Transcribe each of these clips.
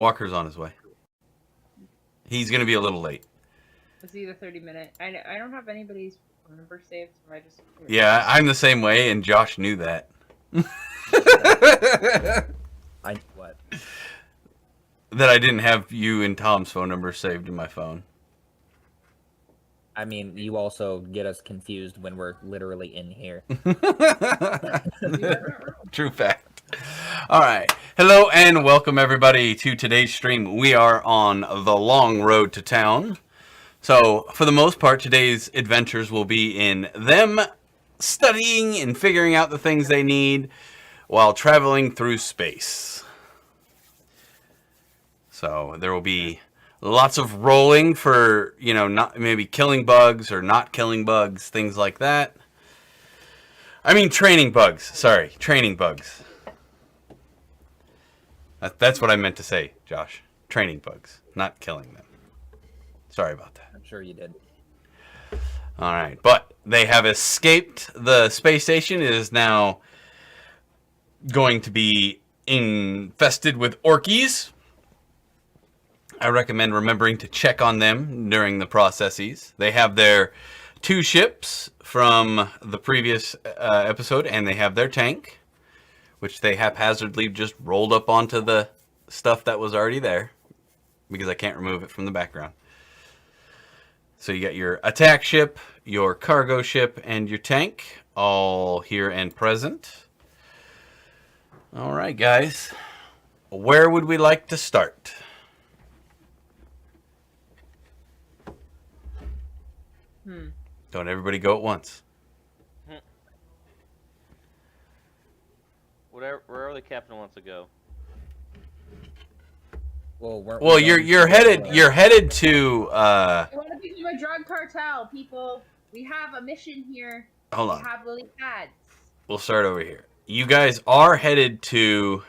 Walker's on his way. He's going to be a little late. It's either 30-minute. I don't have anybody's phone number saved, so I just... Yeah, I'm the same way, and Josh knew that. What? That I didn't have you and Tom's phone number saved in my phone. I mean, you also get us confused when we're literally in here. True fact. All right. Hello and welcome everybody to today's stream. We are on the long road to town. So, for the most part, today's adventures will be in them studying and figuring out the things they need while traveling through space. So, there will be lots of rolling for, not maybe killing bugs or not killing bugs, things like that. I mean, training bugs. Sorry, training bugs. That's what I meant to say, Josh. Training bugs, not killing them. Sorry about that. I'm sure you did. All right, but they have escaped the space station. It is now going to be infested with orkies. I recommend remembering to check on them during the processes. They have their 2 ships from the previous episode, and they have their tank, which they haphazardly just rolled up onto the stuff that was already there, because I can't remove it from the background. So you got your attack ship, your cargo ship, and your tank, all here and present. All right, guys. Where would we like to start? Don't everybody go at once. Wherever the captain wants to go. Well, you're headed to. I want to become a drug cartel, people. We have a mission here. Hold on. We have lily pads. We'll start over here. You guys are headed to.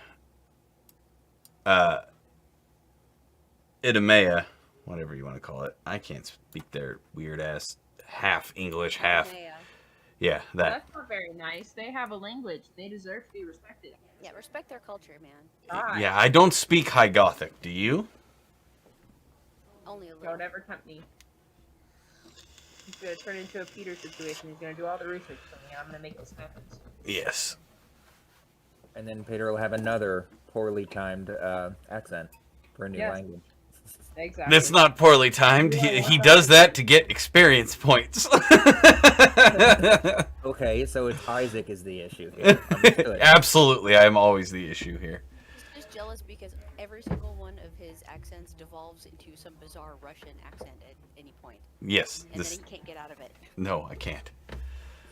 Idumea, whatever you want to call it. I can't speak their weird ass half English, half. Yeah, that. That's not very nice. They have a language. They deserve to be respected. Yeah, respect their culture, man. God. Yeah, I don't speak High Gothic. Do you? Only a little. Don't ever tempt me. He's gonna turn into a Peter situation. He's gonna do all the research for me. I'm gonna make this happen. Yes. And then Peter will have another poorly timed accent for a new Yes. language. Exactly. That's not poorly timed. He does that to get experience points. Okay, so it's Isaac is the issue here. Understood. Absolutely, I'm always the issue here. He's just jealous because every single one of his accents devolves into some bizarre Russian accent at any point. Yes. And then he can't get out of it. No, I can't.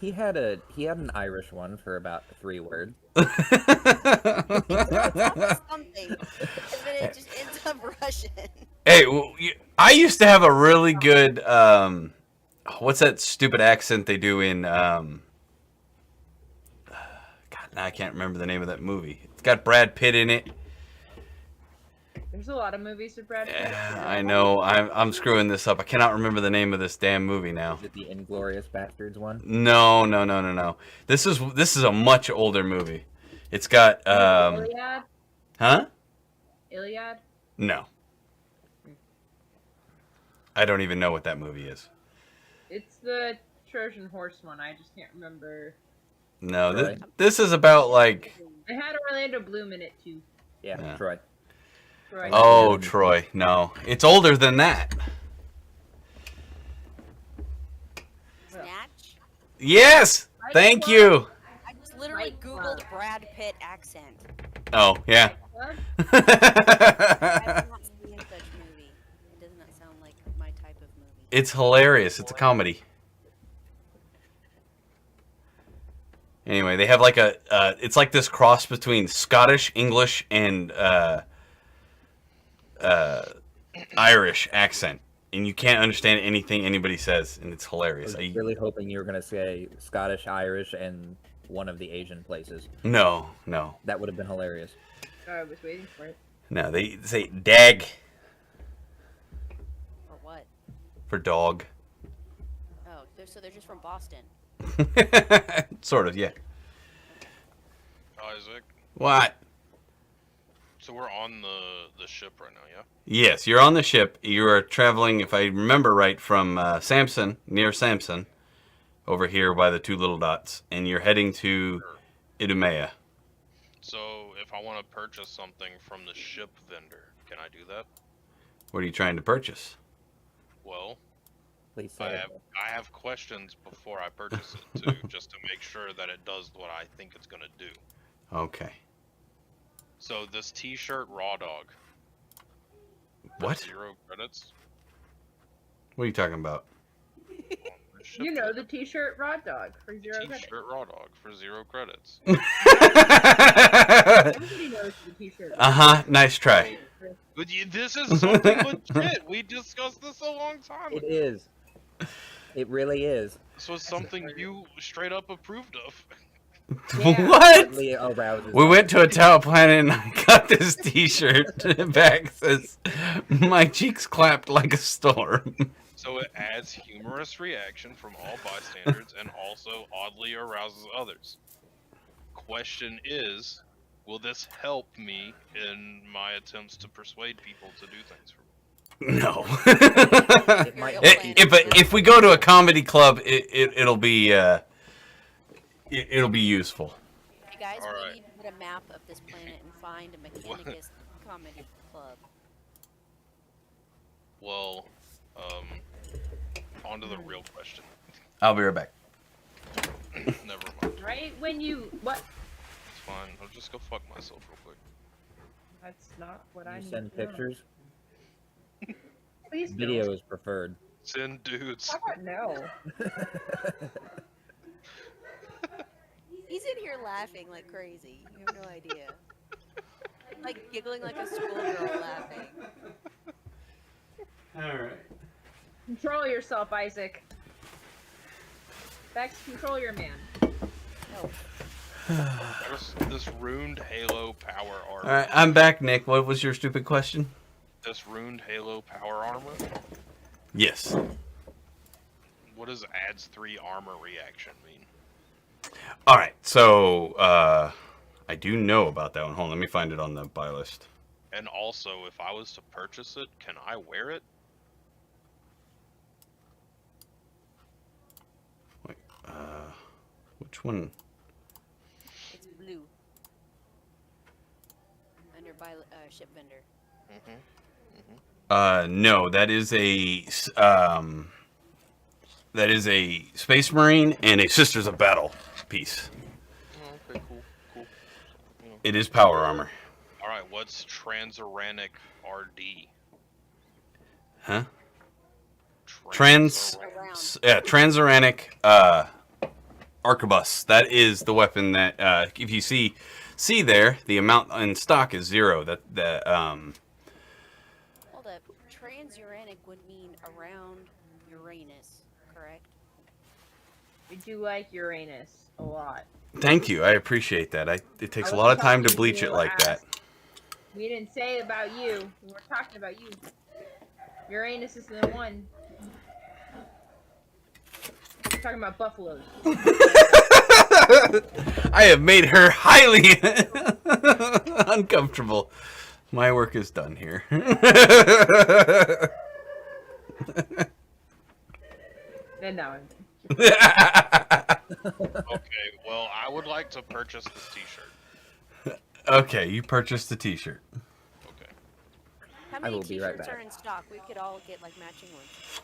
He had an Irish one for about 3 words. Something. And then it just ends up Russian. Hey, I used to have a really good, what's that stupid accent they do in, God, now I can't remember the name of that movie. It's got Brad Pitt in it. There's a lot of movies with Brad Pitt. Yeah, I know. I'm screwing this up. I cannot remember the name of this damn movie now. Is it the Inglourious Bastards one? No. This is a much older movie. It's got, Iliad? huh? Iliad? No. I don't even know what that movie is. It's the Trojan horse one. I just can't remember. No, Troy. this is about like. It had Orlando Bloom in it too. Yeah, Yeah. Troy. Right. Oh, Troy. No, it's older than that. Snatch? Yes. Thank you. I just literally Right. Googled Brad Pitt accent. Oh yeah. What? I have not seen such movie. It does not sound like my type of movie. It's hilarious. It's a comedy. Anyway, they have like it's like this cross between Scottish, English, and Irish accent, and you can't understand anything anybody says, and it's I hilarious. was really hoping you were going to say Scottish, Irish, and one of the Asian places. No. That would have been hilarious. I was waiting for it. No, they say dag Or what? for dog. Oh, so they're just from Boston. Sort of, yeah. Isaac, What? So we're on the ship right now, yeah? Yes, you're on the ship. You are traveling, if I remember right, from Samson, near Samson, over here by the 2 little dots, and you're heading to Sure. Idumea. So if I want to purchase something from the ship vendor, can I do that? What are you trying to purchase? Well, Please I say have I have questions before I purchase it too, just to make sure that it does what I think it's gonna do. Okay. So this T-shirt raw dog. What? 0 credits. What are you talking about? On the ship You know vendor. the T-shirt raw dog for 0 credits. T-shirt raw dog for 0 credits. Everybody knows the T-shirt. Uh-huh, nice try. But this is something legit. We discussed this a long time it ago. is. It really is. This was something you straight up approved of. Yeah. What? Oddly arouses We us. went to a Tau planet and I got this t-shirt. Back says, my cheeks clapped like a storm. So it adds humorous reaction from all bystanders and also oddly arouses others. Question is, will this help me in my attempts to persuade people to do things for me? No. It might if we go to a comedy club, it'll be it'll be useful. Hey guys, All we right. need to get a map of this planet and find a Mechanicus comedy club. Well, on to the real question. I'll be right back. Never mind. Right when you what? It's fine. I'll just go fuck myself real quick. That's not what I You need send to know. pictures. Please Video don't. is preferred. Send dudes. How about no? He's in here laughing like crazy. You have no idea. Like giggling like a schoolgirl laughing. Alright. Control yourself, Isaac. Becks, control your man. No. This ruined Halo power armor. Alright, I'm back, Nick. What was your stupid question? This ruined Halo power armor. Yes. What does adds 3 armor reaction mean? Alright, so I do know about that one. Hold on, let me find it on the buy list. And also, if I was to purchase it, can I wear it? Wait, which one? It's blue. Under by ship vendor. No, that is a Space Marine and a Sisters of Battle piece. Oh, okay, cool, cool. Yeah. It is power armor. Alright, what's Transuranic RD? Huh? Transuranic. Transuranic arquebus. That is the weapon that if you see there, the amount in stock is 0. Hold up. Transuranic would mean around Uranus, correct? We do like Uranus a lot. Thank you. I appreciate that. It takes I a lot of wasn't time to talking bleach to it you, like that. We didn't say about you. We were talking about you. Uranus is the one. We're talking about buffaloes. I have made her highly uncomfortable. My work is done here. And now Okay, well, I would like to purchase this t-shirt. Okay, you purchased the t-shirt. Okay. How I many will be right t-shirts back. are in stock? We could all get like matching ones.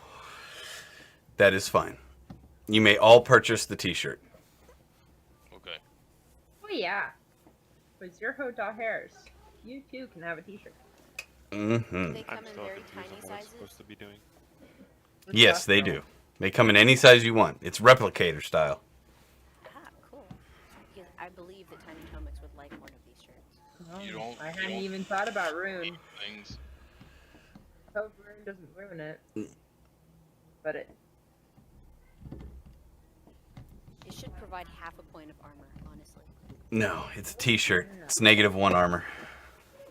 That is fine. You may all purchase the t-shirt. Okay. oh yeah. With your hotel hairs, you too can have a t-shirt. Mm-hmm. They come I'm in still very confused tiny on what I'm sizes. supposed to be doing. Yes, they do. They come in any size you want. It's replicator style. Ah, cool. Because I believe that Tiny Comics would like one of these shirts. Oh, You don't- I you hadn't don't- even thought about Rune. Neat things. Hope Rune doesn't ruin it. But it. It should provide half a point of armor, honestly. No, it's a t-shirt. It's -1 armor.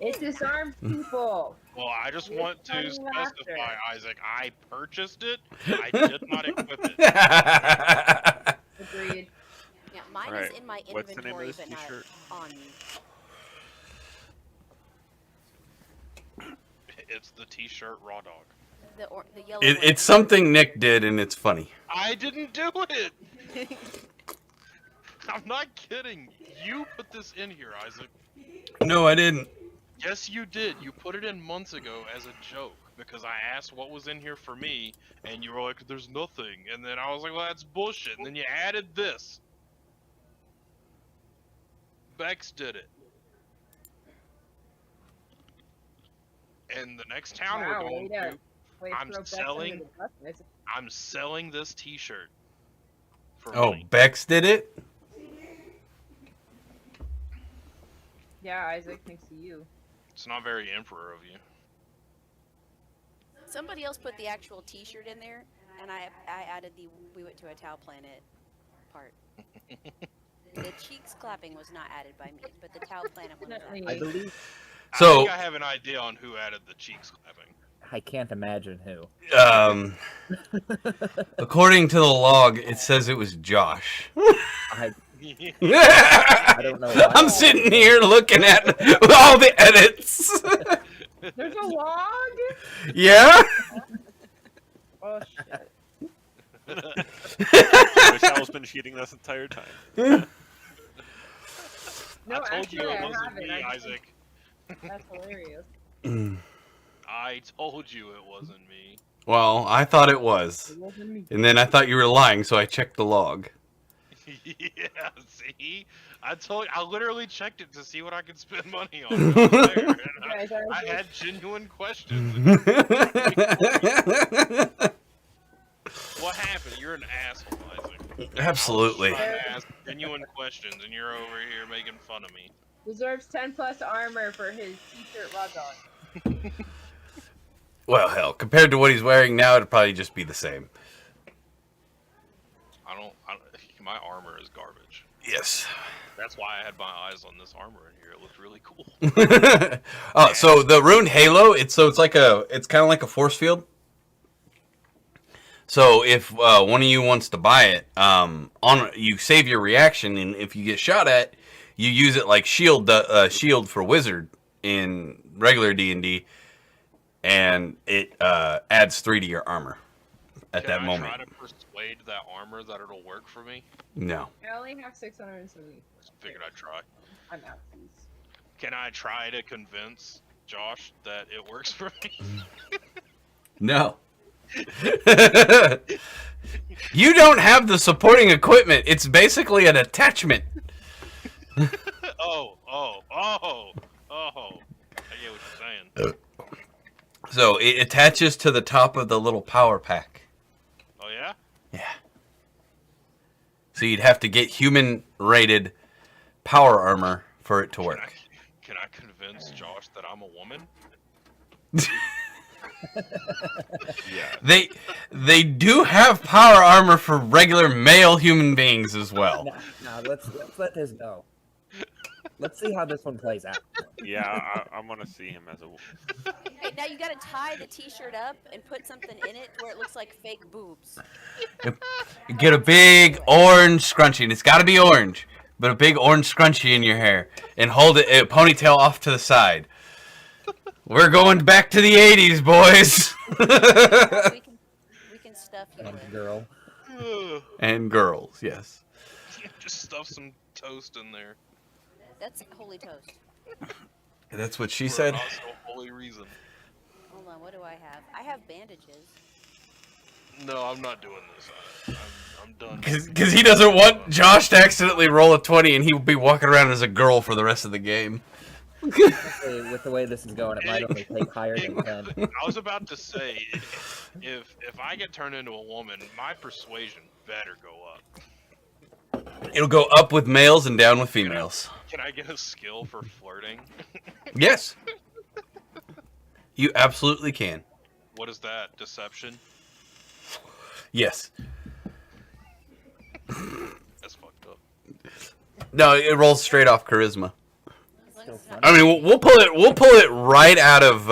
It disarms people. Well, I just It's want to funny specify, laughter. Isaac, I purchased it. I did not equip it. Agreed. Yeah, mine Alright, is in my what's the name of inventory, this but t-shirt? not on me. It's the T-shirt raw dog. The yellow. It's something Nick did, and it's funny. I didn't do it. I'm not kidding. You put this in here, Isaac. No, I didn't. Yes, you did. You put it in months ago as a joke because I asked what was in here for me, and you were like, "There's nothing." And then I was like, "Well, that's bullshit." And then you added this. Becks did it. And the next town we're going to, I'm selling this T-shirt. For Oh, money. Becks did it? Yeah, Isaac, thanks to you. It's not very emperor of you. Somebody else put the actual T-shirt in there, and I added the "We went to a Tau planet" part. The cheeks clapping was not added by me, but the Tau planet one was added. I believe. So- I think I have an idea on who added the cheeks clapping. I can't imagine who. According to the log, it says it was Josh. I don't know why. I'm sitting here looking at all the edits. There's a log? Yeah? Oh, shit. Michelle's been cheating this entire time. No, I told actually, you it I wasn't haven't. me, I just- Isaac. That's hilarious. I told you it wasn't me. Well, I thought it was. It wasn't me. And then I thought you were lying, so I checked the log. Yeah, see? I literally checked it to see what I could spend money on. It was there, and Guys, I had genuine questions. What happened? You're an asshole, Isaac. Absolutely. I was trying to ask genuine questions, and you're over here making fun of me. deserves 10 plus armor for his t-shirt raw dog. Well, hell, compared to what he's wearing now, it'd probably just be the same. I don't. My armor is garbage. Yes. That's why I had my eyes on this armor in here. It looked really cool. Oh, so the ruined halo, it's kind of like a force field. So if one of you wants to buy it, you save your reaction, and if you get shot at, you use it like shield for wizard in regular D&D, and it adds 3 to your armor at that moment. Can I try to persuade that armor that it'll work for me? No. I only have 670. Figured I'd try. I'm out, please. Can I try to convince Josh that it works for me? No. You don't have the supporting equipment. It's basically an attachment. Oh. I get what you're saying. So it attaches to the top of the little power pack. Oh, yeah? Yeah. So you'd have to get human rated power armor for it to work. Can I convince Josh that I'm a woman? Yeah. They do have power armor for regular male human beings as well. No, let's let this go. Let's see how this one plays out. Yeah, I want to see him as a. Hey, now you gotta tie the t-shirt up and put something in it where it looks like fake boobs. You get a big orange scrunchie, and it's got to be orange, but a big orange scrunchie in your hair, and hold it a ponytail off to the side. We're going back to the 80s, boys. we can stuff you And with. girl. And girls, yes. Just stuff some toast in there. That's holy toast. That's what she For said. an also holy reason. Hold on, what do I have? I have bandages. No, I'm not doing this. I'm done. Because he doesn't want Josh to accidentally roll a 20 and he will be walking around as a girl for the rest of the game. Honestly, with the way this is going, it might only take higher than 10. I was about to say, if I get turned into a woman, my persuasion better go up. It'll go up with males and down with females. Can I get a skill for flirting? Yes. You absolutely can. What is that? Deception? Yes. That's fucked up. No, it rolls straight off charisma. As long as it's not I mean, we'll pull it right out of.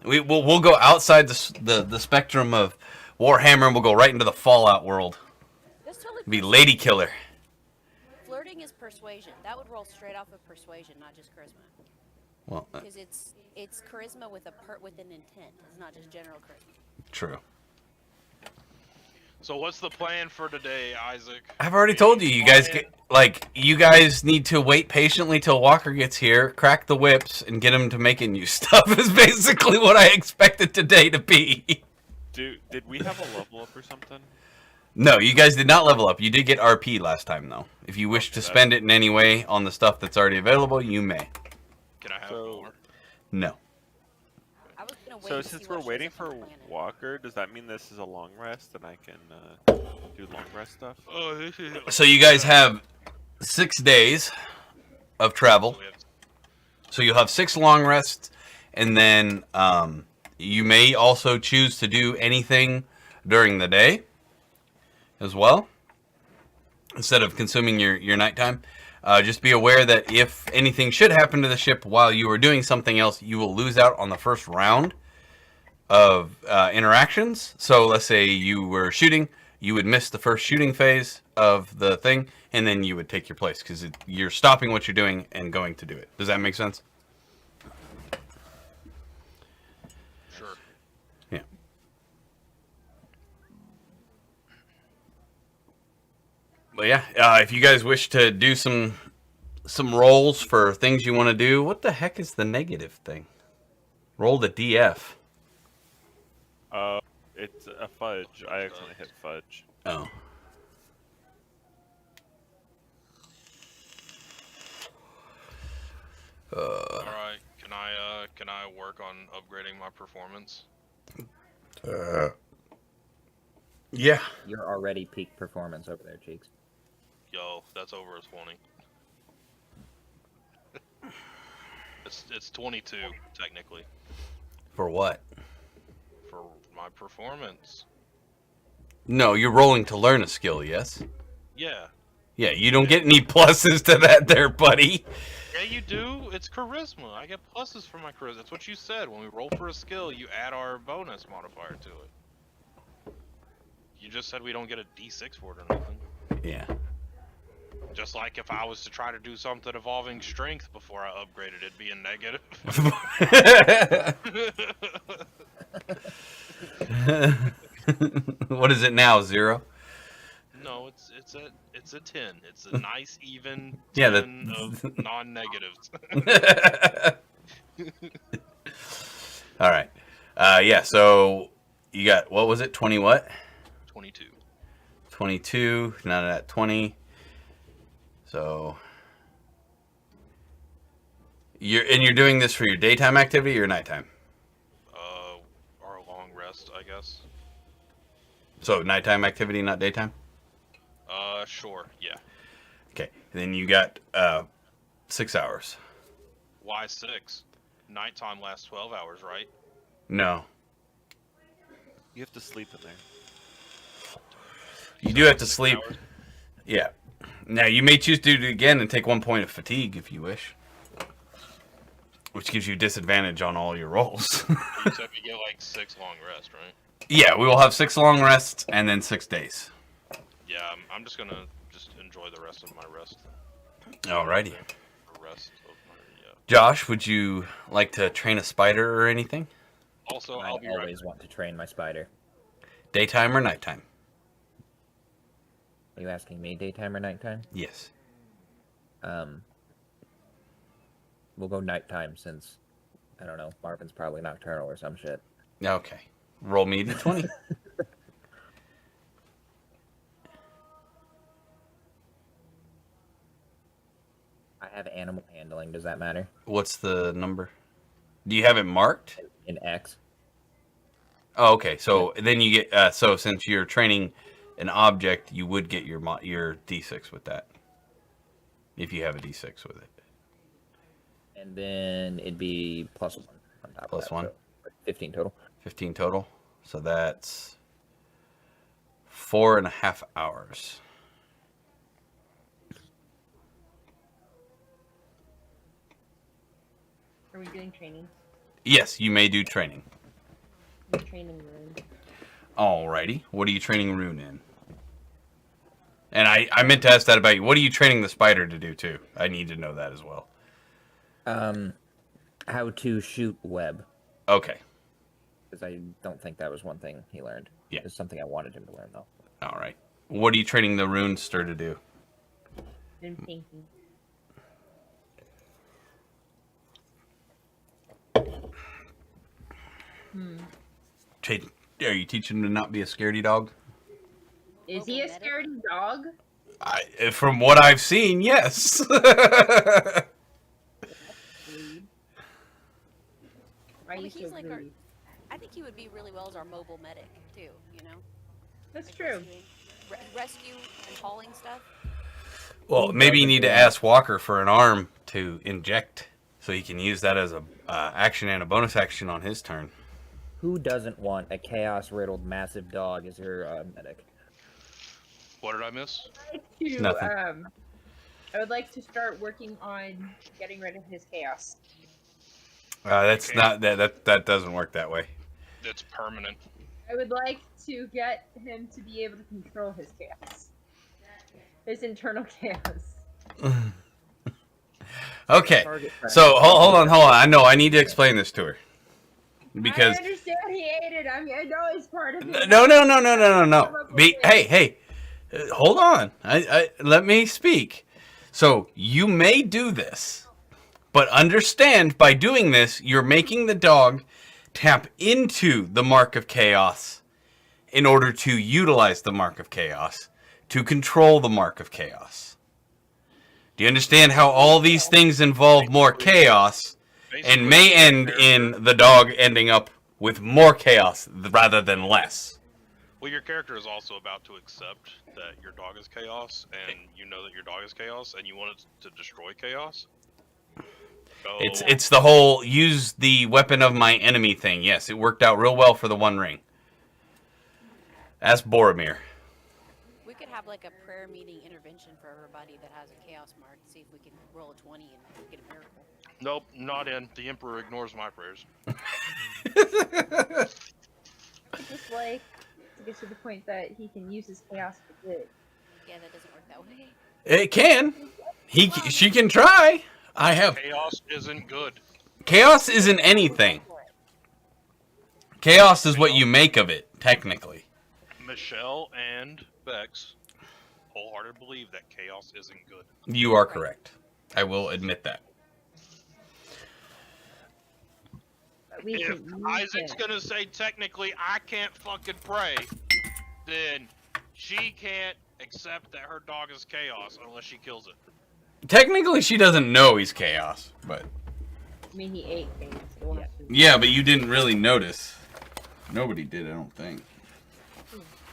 We'll go outside the spectrum of Warhammer, and we'll go right into the Fallout world. That's totally Be Lady Killer. Flirting is persuasion. That would roll straight off of persuasion, not just charisma. Well, Because it's it's charisma with with an intent. It's not just general charisma. True. So what's the plan for today, Isaac? I've already told you. You guys need to wait patiently till Walker gets here, crack the whips, and get him to making you stuff. Is basically what I expected today to be. Did we have a level up or something? No, you guys did not level up. You did get RP last time, though. If you wish to spend it in any way on the stuff that's already available, you may. Can I have more? No. I was gonna wait So to see since what we're shows waiting up on for the planet. Walker, does that mean this is a long rest and I can do long rest stuff? Oh, this is... So you guys have 6 days of travel. So we have- So you'll have 6 long rests, and then you may also choose to do anything during the day as well, instead of consuming your nighttime. Just be aware that if anything should happen to the ship while you are doing something else, you will lose out on the first round of interactions. So let's say you were shooting, you would miss the first shooting phase of the thing, and then you would take your place because you're stopping what you're doing and going to do it. Does that make sense? Sure. Yeah. But yeah, if you guys wish to do some rolls for things you want to do, what the heck is the negative thing? Roll the DF. It's a fudge. I accidentally hit fudge. Oh. All right. Can I work on upgrading my performance? Yeah. You're already peak performance over there, Cheeks. Yo, that's over a 20. It's 22 technically For what? for my performance. No, you're rolling to learn a skill, yes? Yeah. Yeah, you don't get any pluses to that there, buddy. Yeah, you do. It's charisma. I get pluses for my charisma. That's what you said. When we roll for a skill, you add our bonus modifier to it. You just said we don't get a D6 for it or nothing. Yeah. Just like if I was to try to do something involving strength before I upgraded, it'd be a negative. What is it now, 0? No, it's a 10. It's a nice even 10 Yeah, of non-negatives. All right. Yeah, so you got, what was it, 20 what? 22. 22, not at 20. So you're doing this for your daytime activity or nighttime? Or a long rest, I guess. So nighttime activity, not daytime? Sure, yeah. Okay. Then you got 6 hours. Why 6? Nighttime lasts 12 hours, right? No. You have to sleep in there. You do have to 6 sleep. hours? Yeah. Now you may choose to do it again and take 1 point of fatigue if you wish, which gives you disadvantage on all your rolls. You said we get like 6 long rest, right? Yeah, we will have 6 long rests and then 6 days. Yeah, I'm just gonna enjoy the rest of my rest. Alrighty. The rest of my, yeah. Josh, would you like to train a spider or anything? Also, I I'll be always want to train my spider. Daytime or nighttime? Are you asking me daytime or nighttime? Yes. We'll go nighttime since, I don't know, Marvin's probably nocturnal or some shit. Okay. Roll me a d20. I have animal handling. Does that matter? What's the number? Do you have it marked? In X. Oh, okay. So then you get, so since you're training an object, you would get your D6 with that. If you have a D6 with it. And then it'd be +1 on top Plus of that. 1. So 15 total. 15 total. So that's 4.5 hours. Are we doing training? Yes, you may do training. The training room. Alrighty. What are you training Rune in? And I meant to ask that about you. What are you training the spider to do too? I need to know that as well. how to shoot web, Okay. because I don't think that was one thing he learned. Yeah. It's something I wanted him to learn, though. All right. What are you training the runester to do? And Pinky. Are you teaching him to not be a scaredy dog? Is he a scaredy dog? From what I've seen, yes. Why are you he's so like rude? I think he would be really well as our mobile medic too. You know, That's like true. rescue and hauling stuff. Well, maybe you need to ask Walker for an arm to inject, so he can use that as a action and a bonus action on his turn. Who doesn't want a chaos-riddled massive dog as your medic? What did I miss? Nothing. I would like to start working on getting rid of his chaos. That's not that doesn't work that way. It's permanent. I would like to get him to be able to control his chaos. His internal chaos. Okay, Target so hold on. I know I need to explain this to her because I understand he ate it. I know it's part of it. no. Hey, hold on. I let me speak. So you may do this, but understand by doing this, you're making the dog tap into the mark of chaos in order to utilize the mark of chaos to control the mark of chaos. Do you understand how all these things involve more chaos and may end in the dog ending up with more chaos rather than less? Well, your character is also about to accept that your dog is chaos, and you know that your dog is chaos, and you want it to destroy chaos. So, It's the whole use the weapon of my enemy thing. Yes, it worked out real well for the One Ring. Ask Boromir. We could have like a prayer meeting intervention for everybody that has a chaos mark. See if we can roll a 20 and get a miracle. nope, not in. The Emperor ignores my prayers. Just like to get to the point that he can use his chaos for good. Yeah, that doesn't work that way. It can. She can try. I have. Chaos isn't good. Chaos isn't anything. Chaos is what you make of it, technically. Michelle and Becks wholeheartedly believe that chaos isn't good. You are correct. I will admit that. But we If can use Isaac's it. gonna say technically I can't fucking pray, then she can't accept that her dog is chaos unless she kills it. Technically, she doesn't know he's chaos, but I mean, he ate things. So we'll have to- yeah, but you didn't really notice. Nobody did, I don't think.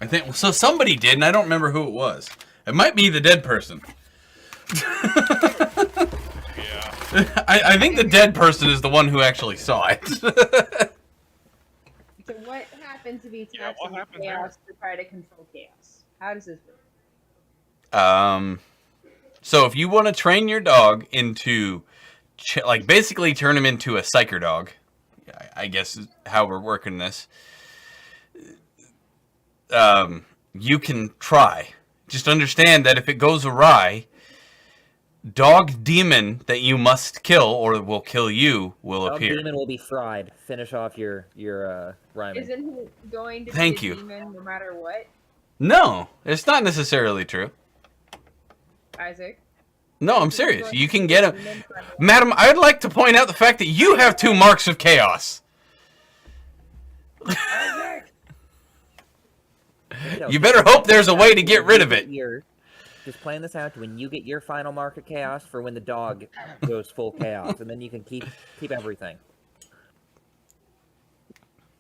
I think so. Somebody did, and I don't remember who it was. It might be the dead person. Yeah. I think the dead person is the one who actually saw it. So what happens if he Yeah, taps what into happened chaos to try to control chaos? How does this work? So if you want to train your dog into, like, basically turn him into a psyker dog, I guess is how we're working this. You can try. Just understand that if it goes awry, dog demon that you must kill or will kill you will Dog appear. demon will be fried. Finish off your rhyming. Isn't he going to Thank be a you. demon no matter what, No, it's not necessarily true. Isaac? No, I'm serious. You can get him. Demon from- Madam, I'd like to point out the fact that you have 2 marks of chaos. Isaac! You better hope there's a way to get rid of it. Just plan this out to when you get your final mark of chaos for when the dog goes full chaos, and then you can keep everything.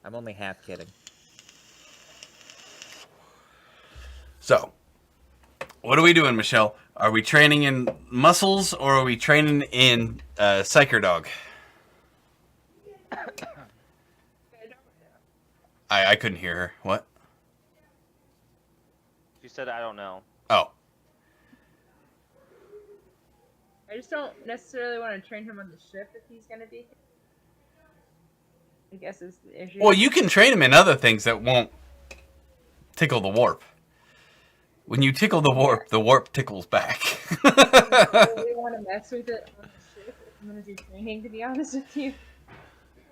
I'm only half kidding. So, what are we doing, Michelle? Are we training in muscles or are we training in psyker dog? I couldn't hear her. What? She said, I don't know. Oh. I just don't necessarily want to train him on the ship if he's going to be. I guess is the issue. Well, you can train him in other things that won't tickle the warp. When you tickle the warp tickles back. Do we want to mess with it on the ship if I'm gonna do training, to be honest with you.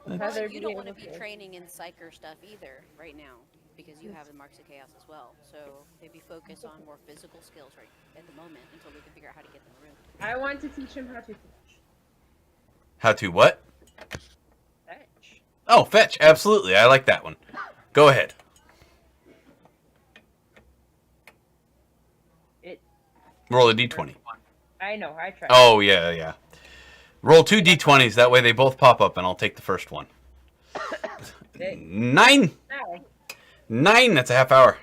Well, Rather you don't want to able be training in psyker stuff either right now because you have the marks of chaos as well. So maybe focus on more physical skills right at the moment until we can figure out how to get them removed. I want to teach him how to fetch. How to what? Fetch. Oh, fetch. Absolutely. I like that one. Go ahead. Roll a d20. I know, I tried. Oh, yeah. Roll 2 d20s. That way they both pop up, and I'll take the first one. 9. No. 9. That's a half hour.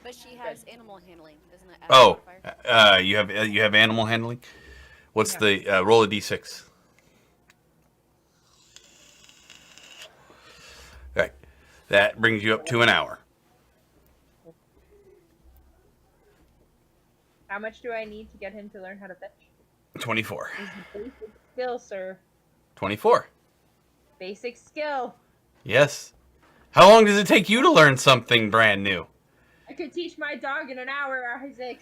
But she has animal handling, isn't it? Oh, you have animal handling. What's the roll a d6? All right, that brings you up to an hour. How much do I need to get him to learn how to fetch? 24. Is the basic skill, sir. 24. Basic skill. Yes. How long does it take you to learn something brand new? I could teach my dog in an hour, Isaac.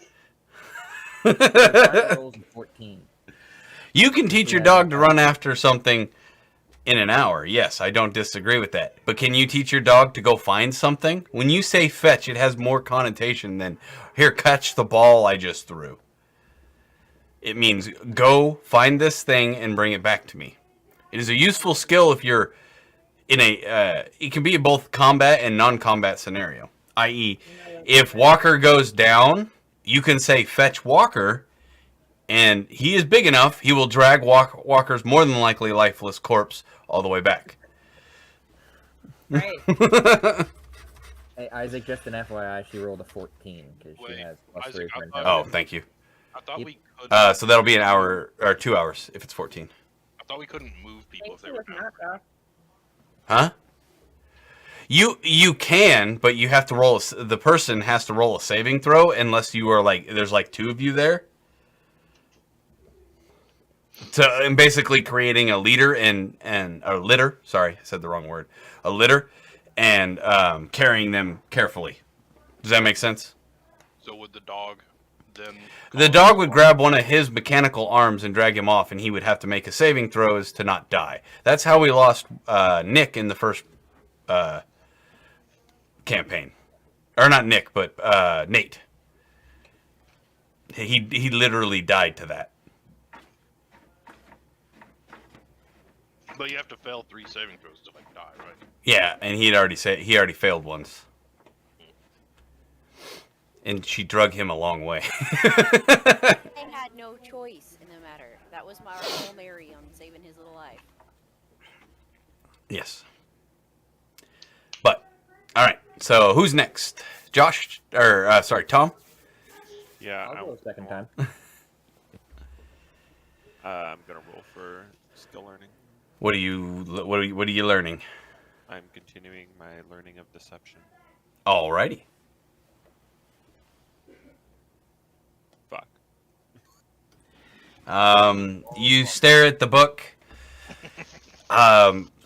Dog rolls a 14. You can teach your dog to run after something in an hour. Yes, I don't disagree with that. But can you teach your dog to go find something? When you say fetch, it has more connotation than, here, catch the ball I just threw. It means go find this thing and bring it back to me. It is a useful skill if you're in a, it can be in both combat and non-combat scenario. I.e., if Walker goes down, you can say fetch Walker, and he is big enough, he will drag Walker's more than likely lifeless corpse all the way back. Right. Hey, Isaac, just an FYI, she rolled a 14 because she Wait, has plus Isaac, 3 for I thought- intelligence. Oh, thank you. I thought Yep. we could. So that'll be an hour, or 2 hours, if it's 14. I thought we couldn't move people if Thanks they for were the down. knockoff. Huh? You can, but you have to roll. The person has to roll a saving throw unless you are like there's like 2 of you there. So and basically creating a leader and a litter. Sorry, I said the wrong word. A litter and carrying them carefully. Does that make sense? So would the dog then? The dog would grab one of his mechanical arms and drag him off, and he would have to make a saving throws to not die. That's how we lost Nick in the first campaign, or not Nick, but Nate. He literally died to that. But you have to fail 3 saving throws to like die, right? Yeah, and he already failed once, and she drug him a long way. They had no choice in the matter. That was my Hail Mary on saving his little life. Yes. But all right. So who's next? Josh or sorry, Tom? Yeah, I'll go a second time. I'm gonna roll for skill learning. What are you learning? I'm continuing my learning of deception. Alrighty. Fuck. You stare at the book.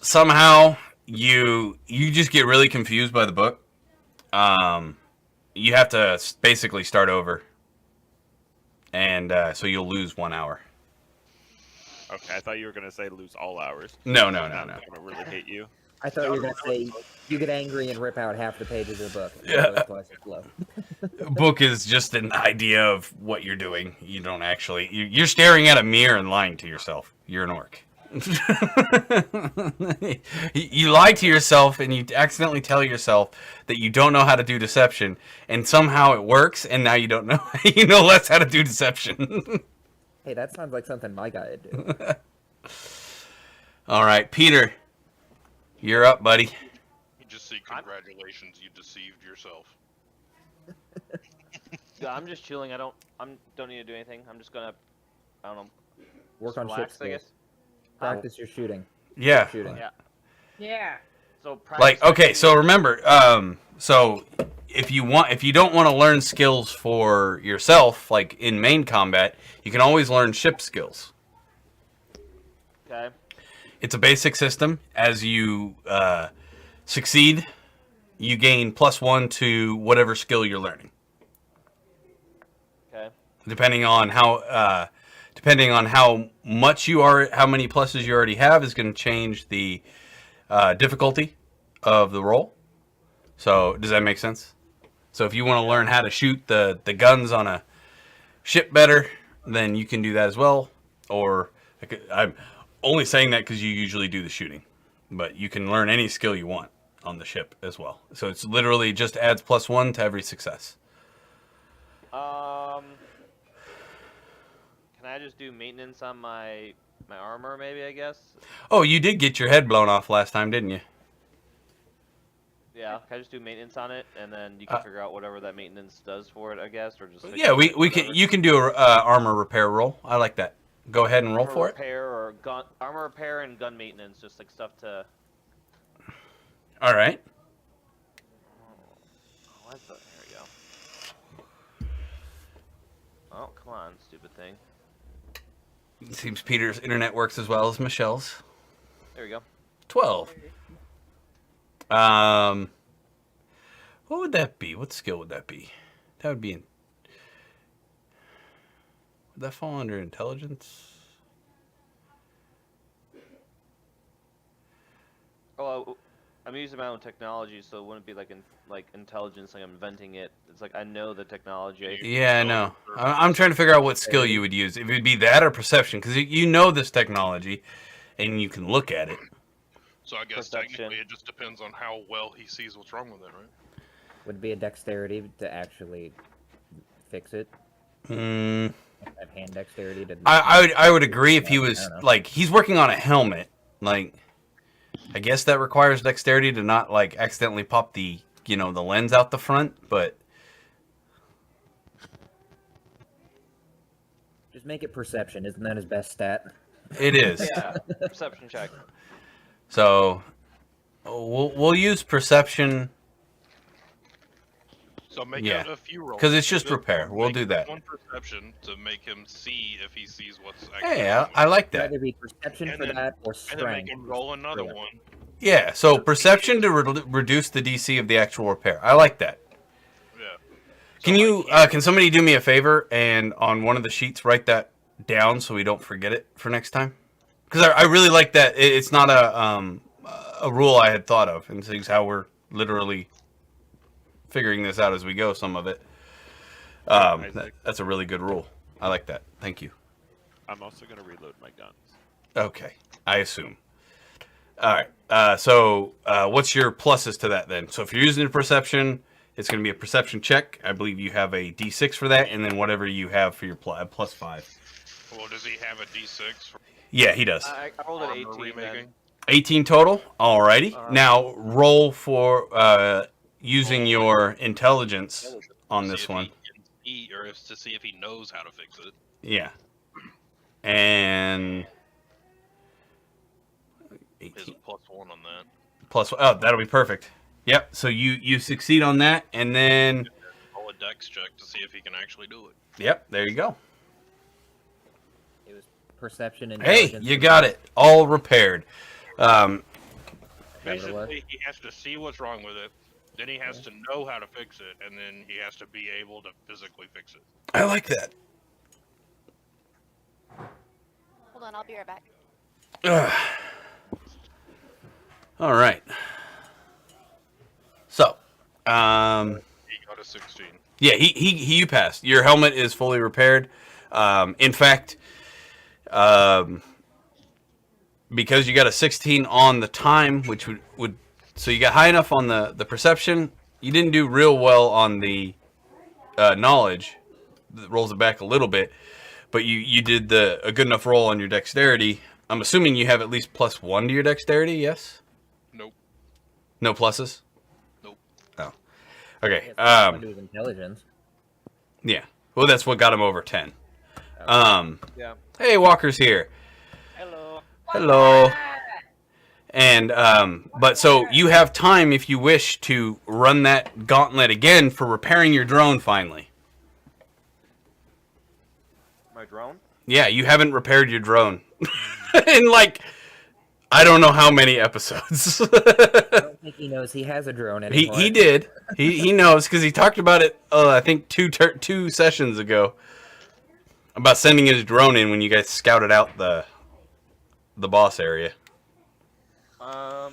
Somehow you just get really confused by the book. You have to basically start over, and so you'll lose 1 hour. Okay, I thought you were gonna say lose all hours. No. I'm gonna really hate you. I thought you were going to say you get angry and rip out half the pages of the book. Yeah. Twice as slow. Book is just an idea of what you're doing. You don't actually. You're staring at a mirror and lying to yourself. You're an orc. You lie to yourself and you accidentally tell yourself that you don't know how to do deception, and somehow it works, and now you don't know. You know less how to do deception. Hey, that sounds like something my guy would do. All right, Peter, you're up, buddy. You just see congratulations, you deceived yourself. Yeah, I'm just chilling. I don't need to do anything. I'm just gonna, I don't know, Work on ship relax, I skills. guess. Practice your shooting. Yeah. Shooting. Yeah. Yeah. So Like, practice okay, my so remember, so if you don't want to learn skills for yourself, like in main combat, you can always learn ship skills. Okay. It's a basic system. As you succeed, you gain +1 to whatever skill you're learning. Okay. Depending on how depending on how much you are, how many pluses you already have, is going to change the difficulty of the roll. So does that make sense? So if you want to learn how to shoot the guns on a ship better, then you can do that as well. Or I'm only saying that because you usually do the shooting, but you can learn any skill you want on the ship as well. So it's literally just adds +1 to every success. Can I just do maintenance on my armor, maybe, I guess? Oh, you did get your head blown off last time, didn't you? Yeah, can I just do maintenance on it, and then you can figure out whatever that maintenance does for it, I guess, or just fix Yeah, we whatever. can. You can do a armor repair roll. I like that. Go ahead and roll Armor for it. repair or armor repair and gun maintenance, just like stuff to. All right. What's the? There we go. Oh, come on, stupid thing. It seems Peter's internet works as well as Michelle's. There we go. 12. What would that be? What skill would that be? That would be. Would that fall under intelligence? Oh, I'm using my own technology, so it wouldn't be like intelligence, like I'm inventing it. It's like I know the technology. Yeah, I know. I'm trying to figure out what skill you would use. If it would be that or perception, because you know this technology, and you can look at it. So I guess Perception. technically it just depends on how well he sees what's wrong with it, right? Would be a dexterity to actually fix it. Hmm. Have hand dexterity to. I would agree if he was I don't know. like he's working on a helmet. Like, I guess that requires dexterity to not like accidentally pop the the lens out the front, but Just make it perception. Isn't that his best stat? it is. Yeah, perception check. So we'll use perception So make Yeah. it a few rolls. because it's just Make it- repair. We'll make do it that. One perception to make him see if he sees what's actually Hey, wrong with I like it. that. Either be perception And for then- that or And then make strength. him roll another Yeah. one. Yeah. So perception to reduce the DC of the actual repair. I like that. Yeah. Can So, you like, can somebody do me a favor and on one of the sheets write that down so we don't forget it for next time? Because I really like that. It's not a rule I had thought of, and seeing how we're literally figuring this out as we go. Some of it. That's a really good rule. I like that. Thank you. I'm also gonna reload my guns. Okay, I assume. All right. So what's your pluses to that then? So if you're using a perception, it's going to be a perception check. I believe you have a D6 for that, and then whatever you have for your +5. Well, does he have a D6 for Yeah, he does. I rolled an armor 18. remaking? Then. 18 total. Alrighty. Now roll for using your intelligence on See this if one. he can see, or to see if he knows how to fix it. Yeah. And There's 18 a +1 on that. plus. Oh, that'll be perfect. Yep. So you succeed on that, and then Roll a dex check to see if he can actually do it. yep, there you go. It was perception and. Hey, you got it all repaired. That what it was? Basically, he has to see what's wrong with it, then he has to know how to fix it, and then he has to be able to physically fix it. I like that. Hold on, I'll be right back. All right. So, He got a 16. yeah, you passed. Your helmet is fully repaired. In fact, because you got a 16 on the time, which would so you got high enough on the perception. You didn't do real well on the knowledge. That rolls it back a little bit, but you did a good enough roll on your dexterity. I'm assuming you have at least +1 to your dexterity. Yes. Nope. No pluses. Nope. Oh. Okay. To his intelligence. Yeah. Well, that's what got him over 10. Yeah. Hey, Walker's here. Hello. Hello. And but so you have time if you wish to run that gauntlet again for repairing your drone finally. My drone? Yeah, you haven't repaired your drone in like I don't know how many episodes. I don't think he knows he has a drone anymore. he did. He knows because he talked about it. I think two sessions ago. about sending his drone in when you guys scouted out the boss area. Sure,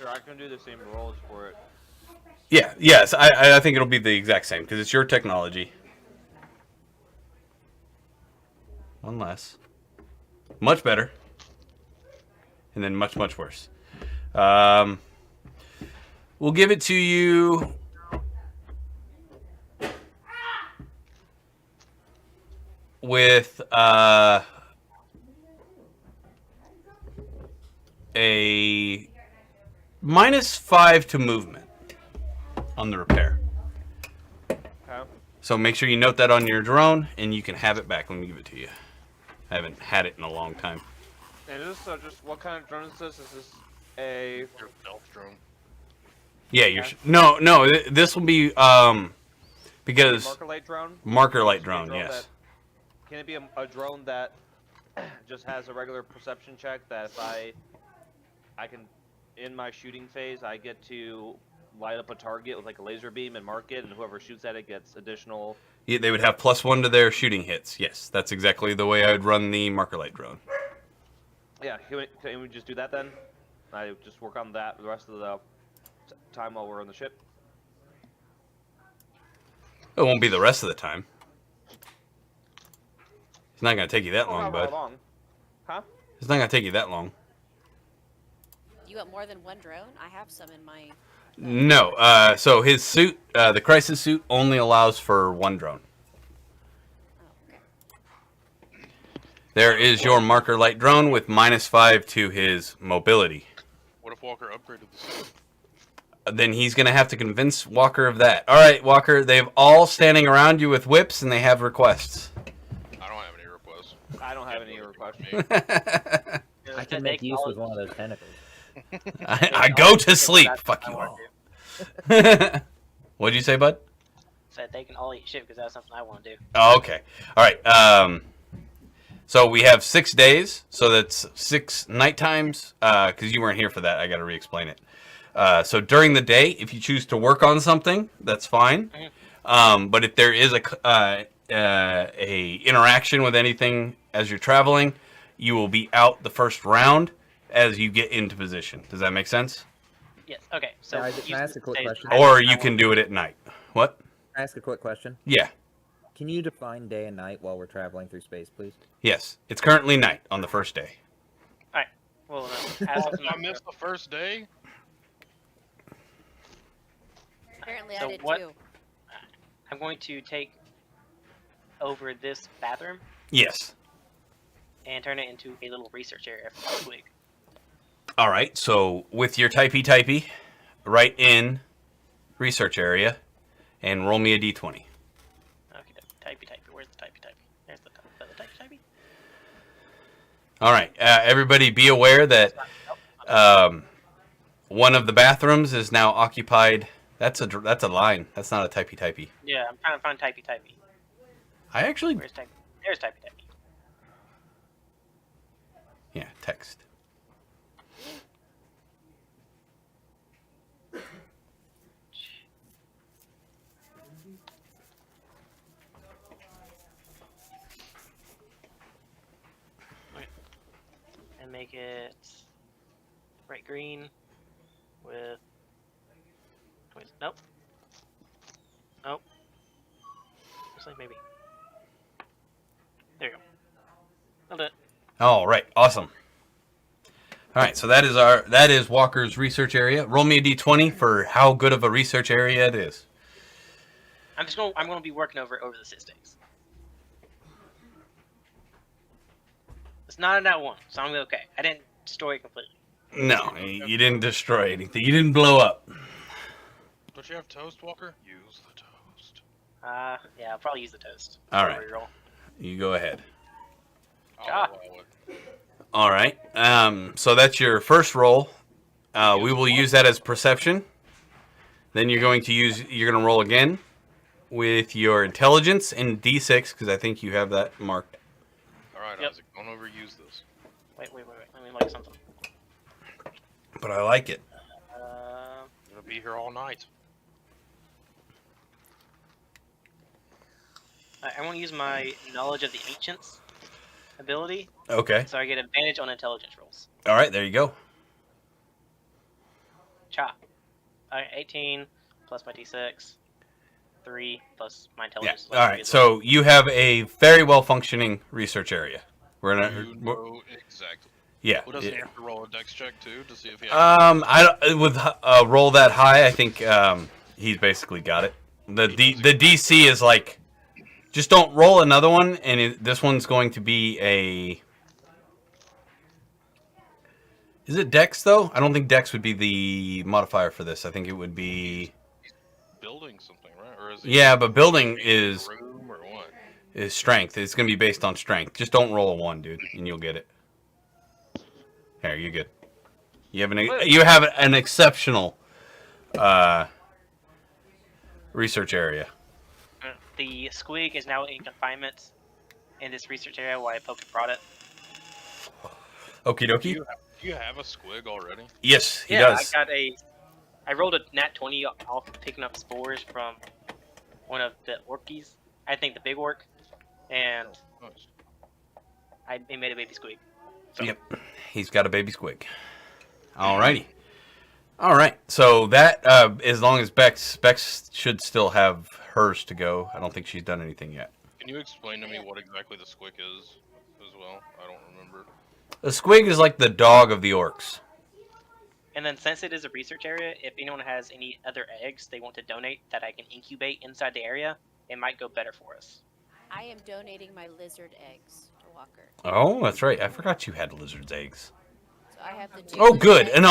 I can do the same roles for it. Yeah, yes, I think it'll be the exact same because it's your technology. One less. Much better. And then much, much worse. We'll give it to you. With a -5 to movement on the repair. Okay. So make sure you note that on your drone, and you can have it back. Let me give it to you. I haven't had it in a long time. And is this just what kind of drone is this? Is this a Your stealth drone. Yeah, you're no. This will be because marker light drone? marker light Just a drone. Yes. Can it be a drone that just has a regular perception check that if I can, in my shooting phase, I get to light up a target with like a laser beam and mark it, and whoever shoots at it gets additional. Yeah, they would have +1 to their shooting hits. Yes, that's exactly the way I would run the marker light drone. Yeah, can we just do that then? I just work on that the rest of the time while we're on the ship. It won't be the rest of the time. It's not gonna take you that long, Not bud. that long. Huh? It's not gonna take you that long. You want more than one drone? I have some in my. No. So his suit, the crisis suit, only allows for 1 drone. Oh, okay. There is your marker light drone with -5 to his mobility. What if Walker upgraded the suit? Then he's going to have to convince Walker of that. All right, Walker, they've all standing around you with whips, and they have requests. I don't have any requests. I don't have any requests. I can make use with one of those tentacles. I go to sleep. Fuck you all. What'd you say, bud? Said they can all eat shit because that's something I want to do. Oh, okay. All right. So we have 6 days. So that's 6 night times. Because you weren't here for that. I got to re-explain it. So during the day, if you choose to work on something, that's fine. But if there is a interaction with anything as you're traveling, you will be out the first round as you get into position. Does that make sense? Yes. Okay. So Can I ask a quick question? Or you can do it at night. What? Can I ask a quick question? Yeah. Can you define day and night while we're traveling through space, please? Yes. It's currently night on the first day. All right. Well, as of Did I missed the first day? Apparently, So I did what- too. I'm going to take over this bathroom Yes. and turn it into a little research area for my twig. All right. So with your typey, write in research area and roll me a d20. Okay. Typey. Where's the typey? There's the typey. All right. Everybody be aware that one of the bathrooms is now occupied. That's a line. That's not a typey. Yeah, I'm trying to find typey. I actually... Where's typey? There's typey. Yeah, text. And make it bright green with. Wait, nope. Looks like maybe. There you go. I'll do it. All right, awesome. All right, so that is Walker's research area. Roll me a d20 for how good of a research area it is. I'm going to be working over it over the 6 days. It's not in that one, so I'm okay. I didn't destroy it completely. No, you didn't destroy anything. You didn't blow up. Don't you have toast, Walker? Use the toast. Yeah, I'll probably use the toast. All right. Reroll. You go ahead. I'll allow it. All right. So that's your first roll. We will use that as perception. Then you're going to roll again with your intelligence and d6 because I think you have that marked. All right, Yep. Isaac, don't overuse this. Wait. Let me look at something. But I like it. I'm gonna be here all night. I want to use my knowledge of the ancients ability, Okay. so I get advantage on intelligence rolls. All right, there you go. Cha. 18 plus my d6, 3 plus my Yeah. intelligence. All right. So you have a very well functioning research area. We're You know exactly. yeah. Well, doesn't he have to roll a dex check too to see if he has With roll that high, I think he's basically got it. The DC is like, just don't roll another one, and this one's going to be a. Is it Dex though? I don't think Dex would be the modifier for this. I think it would be. building something, right? Or is he Yeah, but building is room or what? strength. It's going to be based on strength. Just don't roll a 1, dude, and you'll get it. Here, you're good. You have an exceptional research area. The squig is now in confinement in this research area while I poke and prod it. Okie Do dokie. you have a squig already? Yes, he Yeah, does. I rolled a nat 20 off picking up spores from one of the orkies. I think the big orc, and Nice. it made a baby squig. So, Yep, he's got a baby squig. Alrighty. All right. So that as long as Becks should still have hers to go. I don't think she's done anything yet. Can you explain to me what exactly the squick is as well? I don't remember. A squig is like the dog of the orcs. And then since it is a research area, if anyone has any other eggs they want to donate that I can incubate inside the area, it might go better for us. I am donating my lizard eggs to Walker. Oh, that's right. I forgot you had lizard's eggs. So I have the 2 Oh, lizard good. eggs. An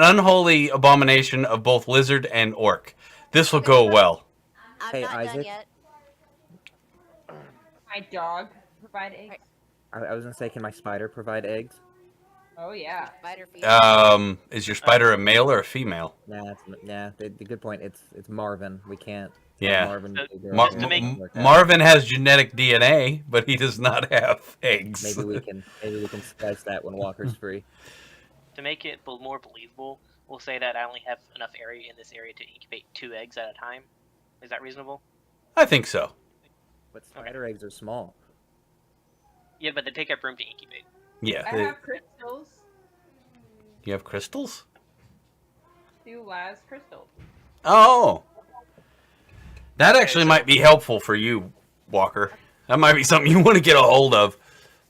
unholy abomination of both lizard and orc. This will go well. I'm Hey, not done Isaac? yet. My dog provide eggs. I was gonna say, can my spider provide eggs? Oh yeah. Spider feed. Is your spider a male or a female? The good point. It's Marvin. We can't. Yeah. Marvin. Just to make- Marvin has genetic DNA, but he does not have eggs. Maybe we can splice that when Walker's free. To make it more believable, we'll say that I only have enough area in this area to incubate 2 eggs at a time. Is that reasonable? I think so. But spider eggs are small. Yeah, but they take up room to incubate. Yeah. I have crystals. You have crystals? 2 Laz crystals. Oh. That actually might be helpful for you, Walker. That might be something you want to get a hold of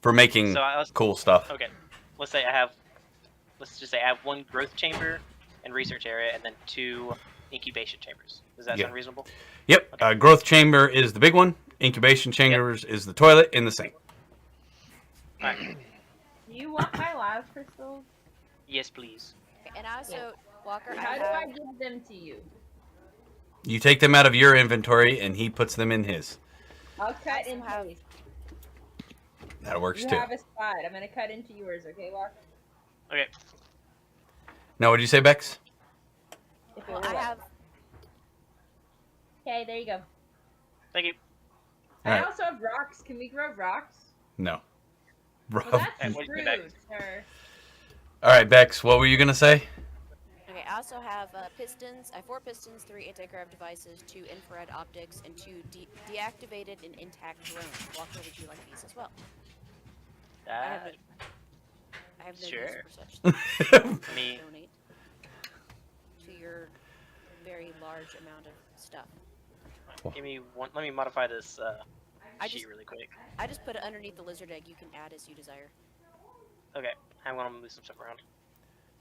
for making cool stuff. Okay, let's just say I have 1 growth chamber and research area, and then 2 incubation chambers. Does that sound reasonable? Yep. Okay. Growth chamber is the big one. Incubation chambers is the toilet and the sink. Alright. Do you want my Laz crystals? Yes, please. And also, Walker, How I do have... I give them to you? You take them out of your inventory, and he puts them in his. I'll cut into have- these. That works You too. have a spot. I'm gonna cut into yours, okay, Walker? Okay. Now, what did you say, Bex? If it Well, will I let. have... Okay, there you go. Thank you. I Alright. also have rocks. Can we grow rocks? No. Well, Rob. that's what do you true, think? sir. All right, Bex, what were you going to say? Okay, I also have pistons. I have 4 pistons, 3 anti-grav devices, 2 infrared optics, and 2 deactivated and intact drones. Walker, would you like these as well? I have no Sure. use for such things. I mean, Donate to your very large amount of stuff. give me one. Let me modify this I sheet just- really quick. I just put it underneath the lizard egg. You can add as you desire. Okay, I'm gonna move some stuff around.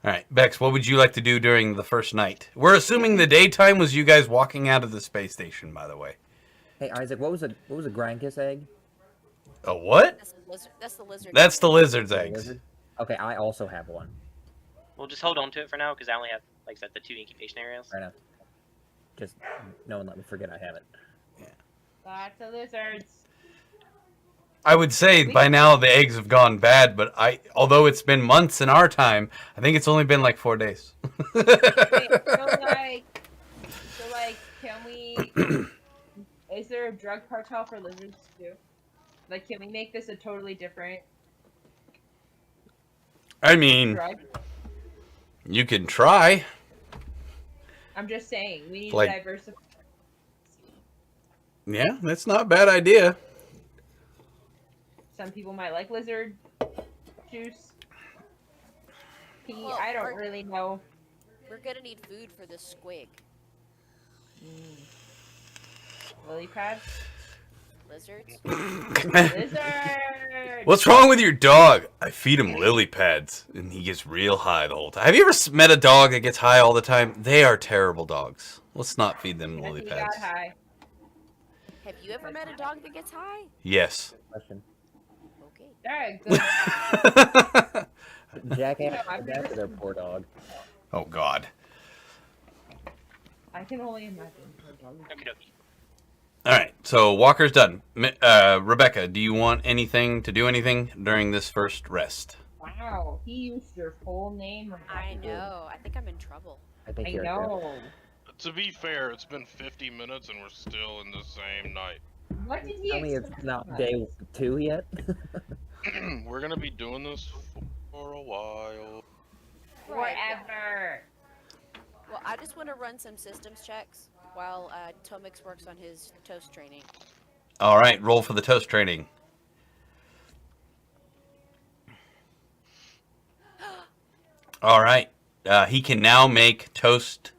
All right, Bex, what would you like to do during the first night? We're assuming the daytime was you guys walking out of the space station, by the way. Hey Isaac, what was a Grankus egg? A what? That's the lizard. That's the lizard. That's the lizard's A eggs. lizard? Okay, I also have one. We'll just hold on to it for now because I only have, like I said, the 2 incubation areas. Right now. Just no one let me forget I have it. Lots of lizards. I would say by now the eggs have gone bad, but although it's been months in our time, I think it's only been like 4 days. Wait, so like, can we? Is there a drug cartel for lizards too? Like, can we make this a totally different I mean, drug? you can try. I'm just saying, we need Like- to diversify. Yeah, that's not a bad idea. Some people might like lizard juice. Pee, Well, I don't really know. We're gonna need food for this squig. Lily pad? Lizards? Lizard! What's wrong with your dog? I feed him lily pads, and he gets real high the whole time. Have you ever met a dog that gets high all the time? They are terrible dogs. Let's not feed them Yes, lily he pads. got high. Have you ever met a dog that gets high? Yes. Question. Okay. Alright, good. Jack No, asked I've that never to their seen- poor dog. Oh, God. I can only imagine. Okie dokie. All right, so Walker's done. Rebecca, do you want anything to do anything during this first rest? Wow, he used your full name. I know. I think I'm in trouble. I think I you're know. To be fair, it's been 50 minutes and we're still in the same night. What did he Tell me it's expect not from us? day 2 yet. We're gonna be doing this for a while. Forever. Well, I just want to run some systems checks while Tomix works on his toast training. All right, roll for the toast training. All right. He can now make toast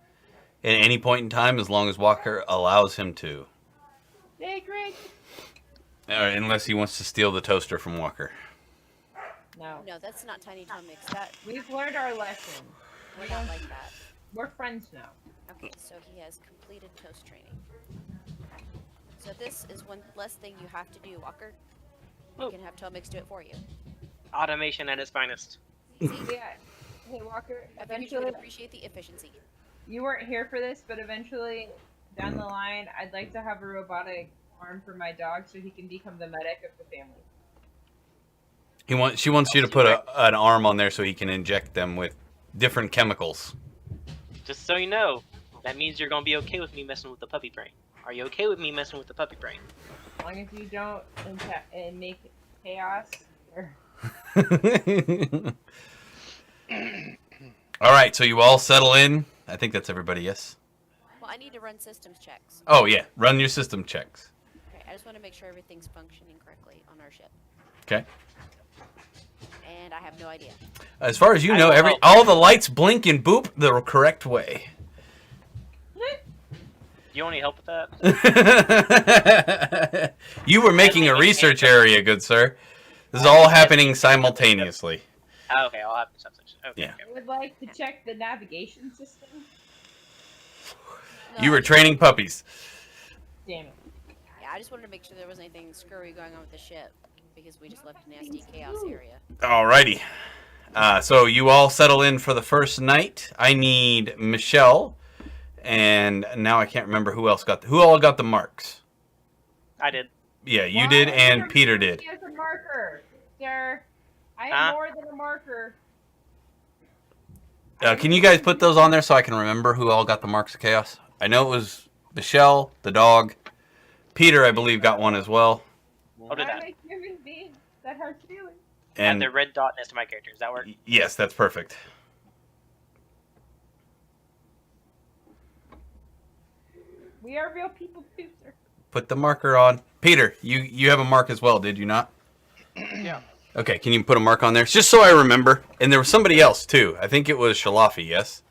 at any point in time as long as Walker allows him to. Secret. Unless he wants to steal the toaster from Walker. No. No, that's not Tiny Tomix. That We've learned our lesson. we're not like that. We're friends now. Okay, so he has completed toast training. So this is one less thing you have to do, Walker. You Oh. can have Tomix do it for you. Automation at its finest. Easy. Yeah. Hey Walker, I figured you eventually would appreciate the efficiency. you weren't here for this, but eventually down the line I'd like to have a robotic arm for my dog so he can become the medic of the family. She wants you to put an arm on there so he can inject them with different chemicals. Just so you know, that means you're gonna be okay with me messing with the puppy brain. Are you okay with me messing with the puppy brain? As long as you don't make chaos. All right, so you all settle in. I think that's everybody, yes? Well, I need to run systems checks. Oh, yeah. Run your system checks. Okay, I just want to make sure everything's functioning correctly on our ship. Okay. And I have no idea. As far as you I know, will help. all the lights blink and boop the correct way. You want any help with that? You were making a research area, good sir. This is all happening simultaneously. Oh, okay, I'll have this subsection. Okay, Yeah. okay. I would like to check the navigation system. You were No, training puppies. Damn it. Yeah, I just wanted to make sure there wasn't anything screwy going on with the ship because we just left a nasty chaos area. Alrighty. So you all settle in for the first night. I need Michelle, and now I can't remember who else who all got the marks. I did. Yeah, you Why did, are and you Peter using did. me as a marker, sir. I am Huh? more than a marker. Can you guys put those on there so I can remember who all got the marks of chaos? I know it was Michelle, the dog. Peter, I believe, got one as well. I'll do I'm that. a human being that has feelings. Add And the red dot next to my character. Does that work? yes, that's perfect. We are real people too, sir. Put the marker on. Peter, you have a mark as well, did you not? Yeah. Okay, can you put a mark on there? Just so I remember. And there was somebody else, too. I think it was Shalafi, yes?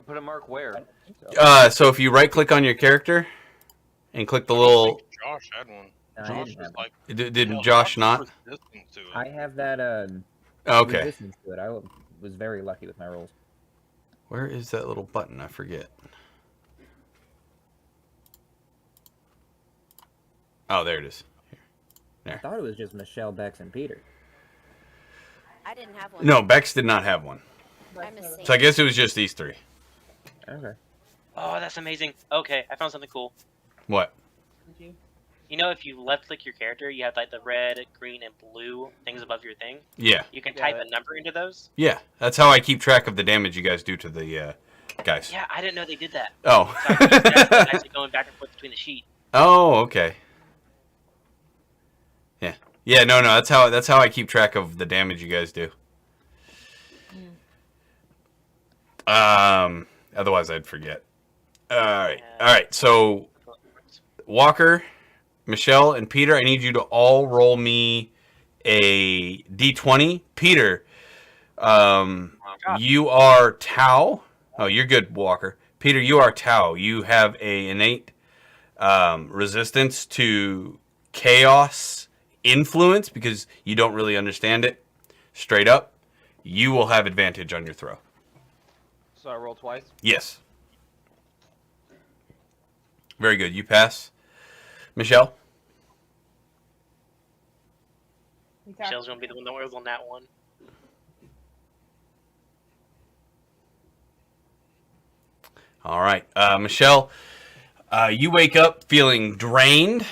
Put a mark where? So if you right-click on your character and click the I little... think Josh had one. I Josh didn't was have like, Did hell, Josh was not? resistant to it. I have that Okay. resistance to it. I was very lucky with my rolls. Where is that little button? I forget. Oh, there it is. I thought it was just Michelle, Becks, and Peter. I didn't have one. No, Becks did not have one. I'm a saint. So I guess it was just these three. Okay. Oh, that's amazing. Okay, I found something cool. What? Did you? You know, if you left click your character, you have like the red, green, and blue things above your thing. Yeah. You can Yeah, type that- a number into those. Yeah. That's how I keep track of the damage you guys do to the guys. Yeah, I didn't know they did that. Oh. So I'm actually going back and forth between the sheet. Oh, okay. Yeah. Yeah, no, that's how I keep track of the damage you guys do. Otherwise I'd forget. All right. So Walker, Michelle, and Peter, I need you to all roll me a d20. Peter, you are Tau. Oh, you're good, Walker. Peter, you are Tau. You have a innate resistance to chaos influence because you don't really understand it straight up. You will have advantage on your throw. So I roll twice. Yes. Very good. You pass. Michelle? Michelle's gonna be the one that was on that one. All right. Michelle, you wake up feeling drained.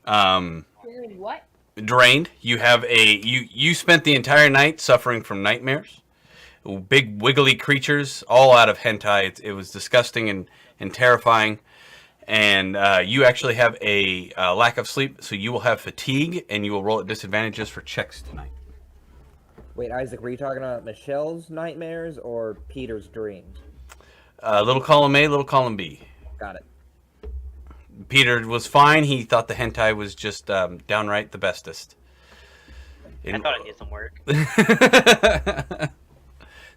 Feeling what? Drained. You have you spent the entire night suffering from nightmares. Big wiggly creatures, all out of hentai. It was disgusting and terrifying. And you actually have a lack of sleep, so you will have fatigue, and you will roll at disadvantages for checks tonight. Wait, Isaac, were you talking about Michelle's nightmares or Peter's dreams? Little column A, little column B. Got it. Peter was fine. He thought the hentai was just downright the bestest. I thought I did some work.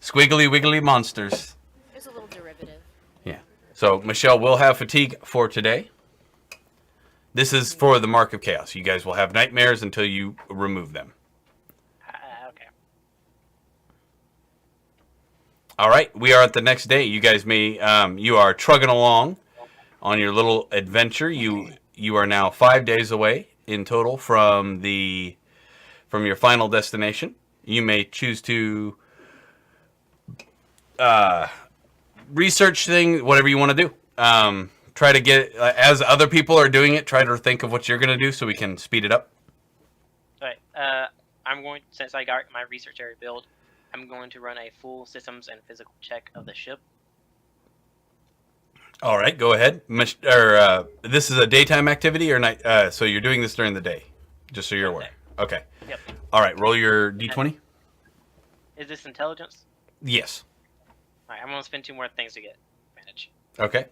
Squiggly wiggly monsters. There's a little derivative. Yeah. So Michelle will have fatigue for today. This is for the Mark of Chaos. You guys will have nightmares until you remove them. Okay. All right. We are at the next day. You guys may you are trugging along on your little adventure. You are now 5 days away in total from your final destination. You may choose to research things, whatever you want to do. Try to get, as other people are doing it, try to think of what you're going to do so we can speed it up. Alright, I'm going, since I got my research area build, I'm going to run a full systems and physical check of the ship. All right, go ahead. This is a daytime activity or night? So you're doing this during the day, just so you're aware. Okay. Yep. All right, roll your d20. Is this intelligence? Yes. Alright, I'm going to spend 2 more things to get advantage. Okay.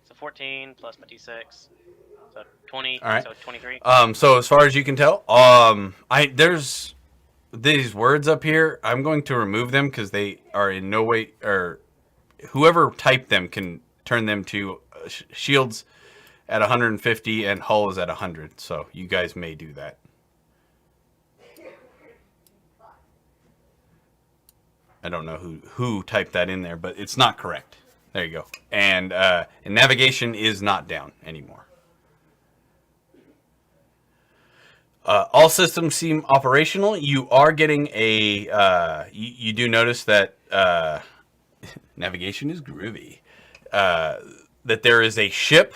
So 14 plus my d6. So 20. All right. So 23. So as far as you can tell, there's these words up here. I'm going to remove them because they are in no way, or whoever typed them can turn them to shields at 150 and hull is at 100. So you guys may do that. I don't know who typed that in there, but it's not correct. There you go. And navigation is not down anymore. All systems seem operational. You are getting a... you do notice that navigation is groovy. That there is a ship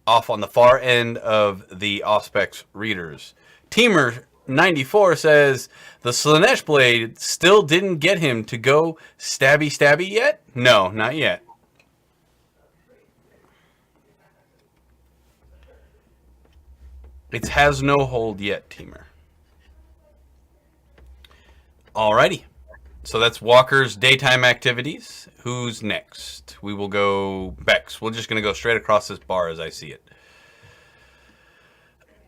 off on the far end of the Auspex readers. Teamer 94 says, the Slanesh blade still didn't get him to go stabby yet? No, not yet. It has no hold yet, Teamer. Alrighty. So that's Walker's daytime activities. Who's next? We will go Becks. We're just going to go straight across this bar as I see it.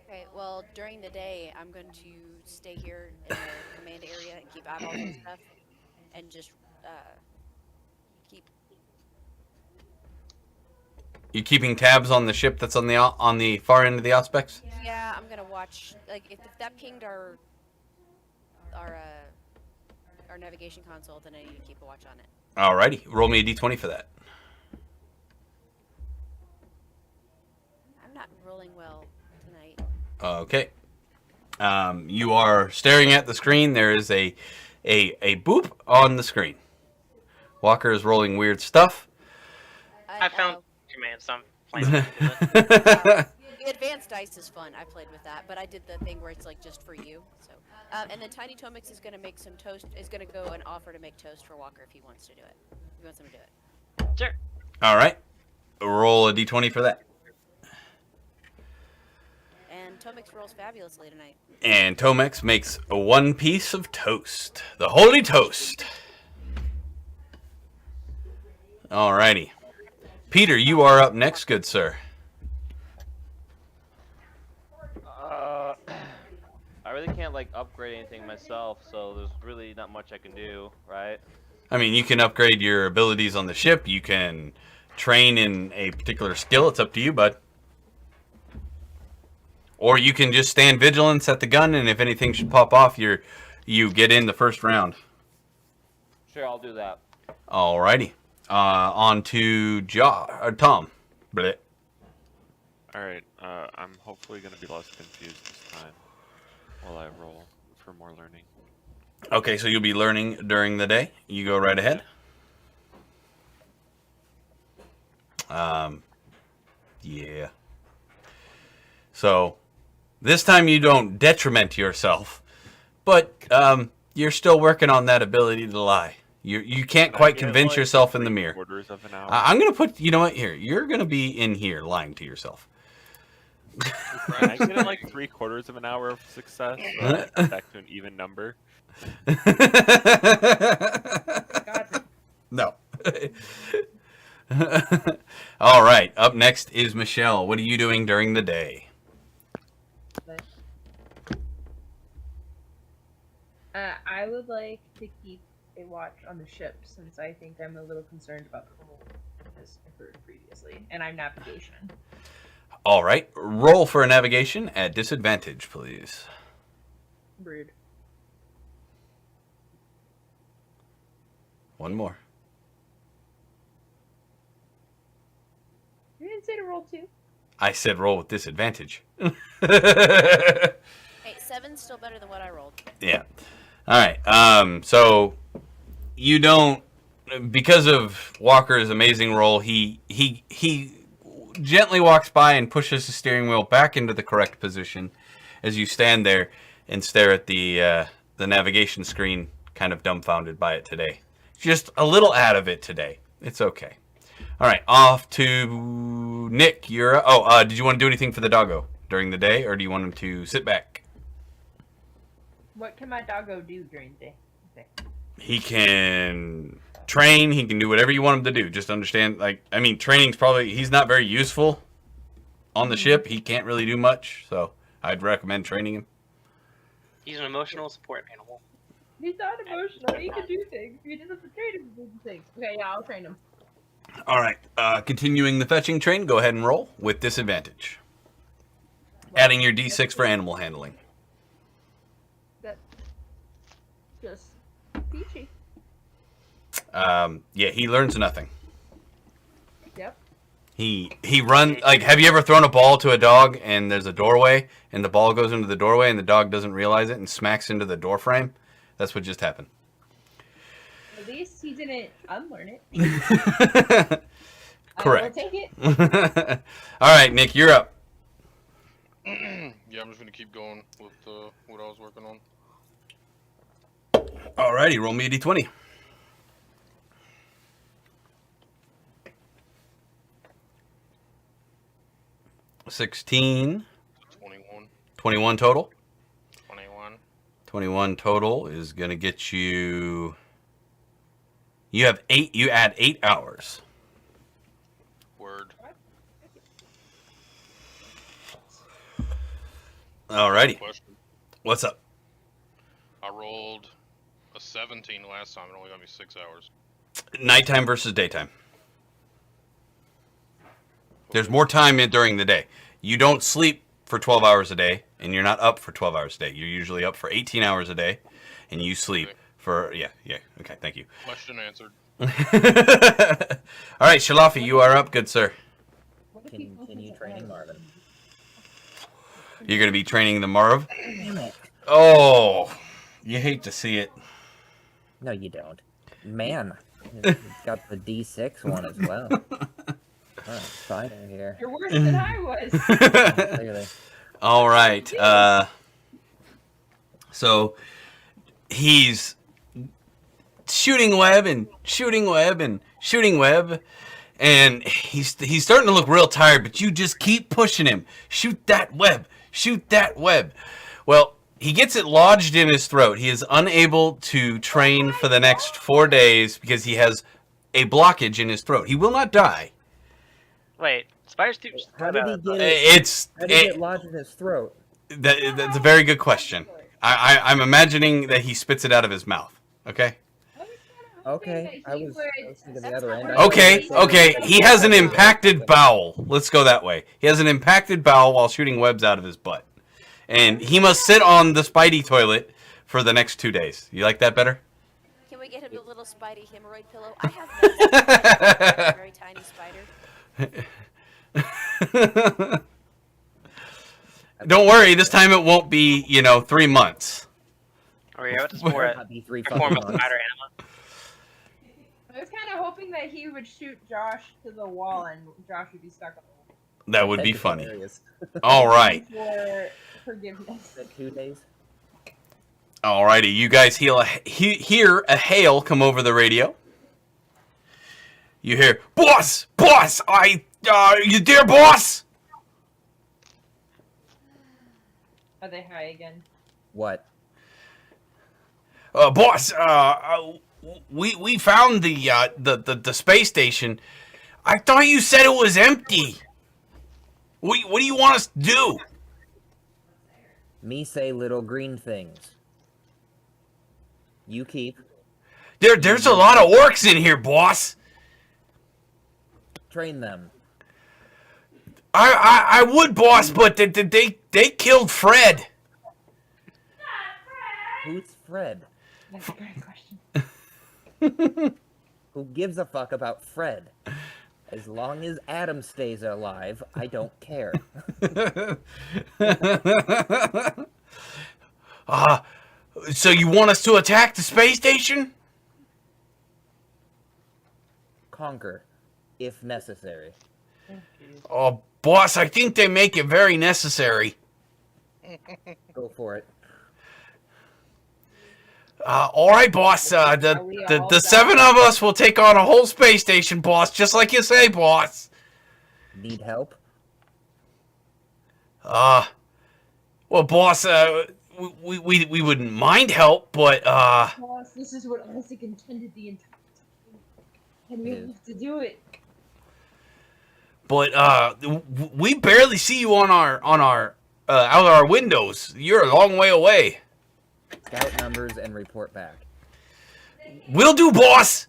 Okay, well, during the day, I'm going to stay here in the command area and keep eyeballs and stuff, and just keep. You keeping tabs on the ship that's on the far end of the Auspex? Yeah, I'm gonna watch. Like, if that pinged our navigation console, then I need to keep a watch on it. Alrighty, roll me a d20 for that. I'm not rolling well tonight. Okay. You are staring at the screen. There is a boop on the screen. Walker is rolling weird stuff. I found command, so I'm playing with it. The advanced dice is fun. I played with that, but I did the thing where it's like just for you. So, and then Tiny Tomix is gonna make some toast. Is gonna go and offer to make toast for Walker if he wants to do it. If he wants him to do it. Sure. All right. Roll a d20 for that. And Tomix rolls fabulously tonight. And Tomex makes one piece of toast. The holy toast. Alrighty. Peter, you are up next, good sir. I really can't like upgrade anything myself, so there's really not much I can do, right? I mean, you can upgrade your abilities on the ship. You can train in a particular skill. It's up to you, bud. Or you can just stand vigilance at the gun, and if anything should pop off, you get in the first round. Sure, I'll do that. Alrighty. On to Tom. Bleh. Alright, I'm hopefully going to be less confused this time while I roll for more learning. Okay, so you'll be learning during the day. You go right ahead. Yeah. So, this time you don't detriment yourself, but you're still working on that ability to lie. You can't quite convince yourself in the mirror. Quarters of an hour. I'm going to put, you know what, here. You're going to be in here lying to yourself. I get in like 3/4 of an hour of success, so I back to an even number. No. All right. Up next is Michelle. What are you doing during the day? I would like to keep a watch on the ship since I think I'm a little concerned about the whole, as I heard previously, and I'm navigation. All right. Roll for a navigation at disadvantage, please. Rude. One more. You didn't say to roll 2. I said roll with disadvantage. Hey, 7's still better than what I rolled. Yeah. All right. So you don't, because of Walker's amazing roll, he gently walks by and pushes the steering wheel back into the correct position as you stand there and stare at the navigation screen, kind of dumbfounded by it today. Just a little out of it today. It's okay. All right, off to Nick. Did you want to do anything for the doggo during the day, or do you want him to sit back? What can my doggo do during the day? Okay. He can train. He can do whatever you want him to do. Just understand, training's probably, he's not very useful on the ship. He can't really do much, so I'd recommend training him. He's an emotional support animal. He's not emotional. He can do things. You just have to train him to do things. Okay, yeah, I'll train him. All right, continuing the fetching train, go ahead and roll with disadvantage. Adding your D6 for animal handling. That's just peachy. Yeah, he learns nothing. Yep. He have you ever thrown a ball to a dog and there's a doorway and the ball goes into the doorway and the dog doesn't realize it and smacks into the door frame? That's what just happened. At least he didn't unlearn it. Correct. I will take it. All right, Nick, you're up. Yeah, I'm just gonna keep going with what I was working on. Alrighty, roll me a d20. $16. 21. 21 total. 21. 21 total is gonna get you. You have 8. You add 8 hours. Word. Alrighty. Question. What's up? I rolled a 17 last time. It only got me 6 hours. Nighttime versus daytime. There's more time during the day. You don't sleep for 12 hours a day, and you're not up for 12 hours a day. You're usually up for 18 hours a day, and you sleep for, yeah. Okay, thank you. Question answered. All right, Shalafi, you are up, good sir. Continue training Marvin. You're going to be training the Marv? Damn it. Oh, you hate to see it. No, you don't. Man, it's got the D6 one as well. Oh, fighter here. You're worse than I was. Clearly. All right. So he's shooting web, and he's starting to look real tired, but you just keep pushing him. Shoot that web. Well, he gets it lodged in his throat. He is unable to train for the next 4 days because he has a blockage in his throat. He will not die. Wait, spiders do. How did he get it? It's How did it lodge in his throat? that's a very good question. I'm imagining that he spits it out of his mouth. Okay. Okay, I was thinking the other end. Okay. He has an impacted bowel. Let's go that way. He has an impacted bowel while shooting webs out of his butt, and he must sit on the Spidey toilet for the next 2 days. You like that better? Can we get him a little Spidey hemorrhoid pillow? I have a very tiny spider. Don't worry. This time it won't be 3 months. Or yeah, what's more a Be 3 form of fucking months. spider anima? I was kind of hoping that he would shoot Josh to the wall and Josh would be stuck on the wall. That would be funny. Hilarious. All right. For forgiveness. The 2 days. Alrighty, you guys hear a hail come over the radio. You hear, boss, you there, boss? Are they high again? What? Boss, we found the space station. I thought you said it was empty. What do you want us to do? Me say little green things. You keep. There's a lot of orcs in here, boss. Train them. I would, boss, but they killed Fred. Who's Fred? That's a great question. Who gives a fuck about Fred? As long as Adam stays alive, I don't care. So you want us to attack the space station? Conquer, if necessary. Oh, boss, I think they make it very necessary. Go for it. All right, boss. The 7 of us will take on a whole space station, boss, just like you say, boss. Need help? Well, boss, we wouldn't mind help, but Boss, this is what Isaac intended the entire time. And we have to do it. But we barely see you on our out of our windows. You're a long way away. Scout numbers and report back. Will do, boss.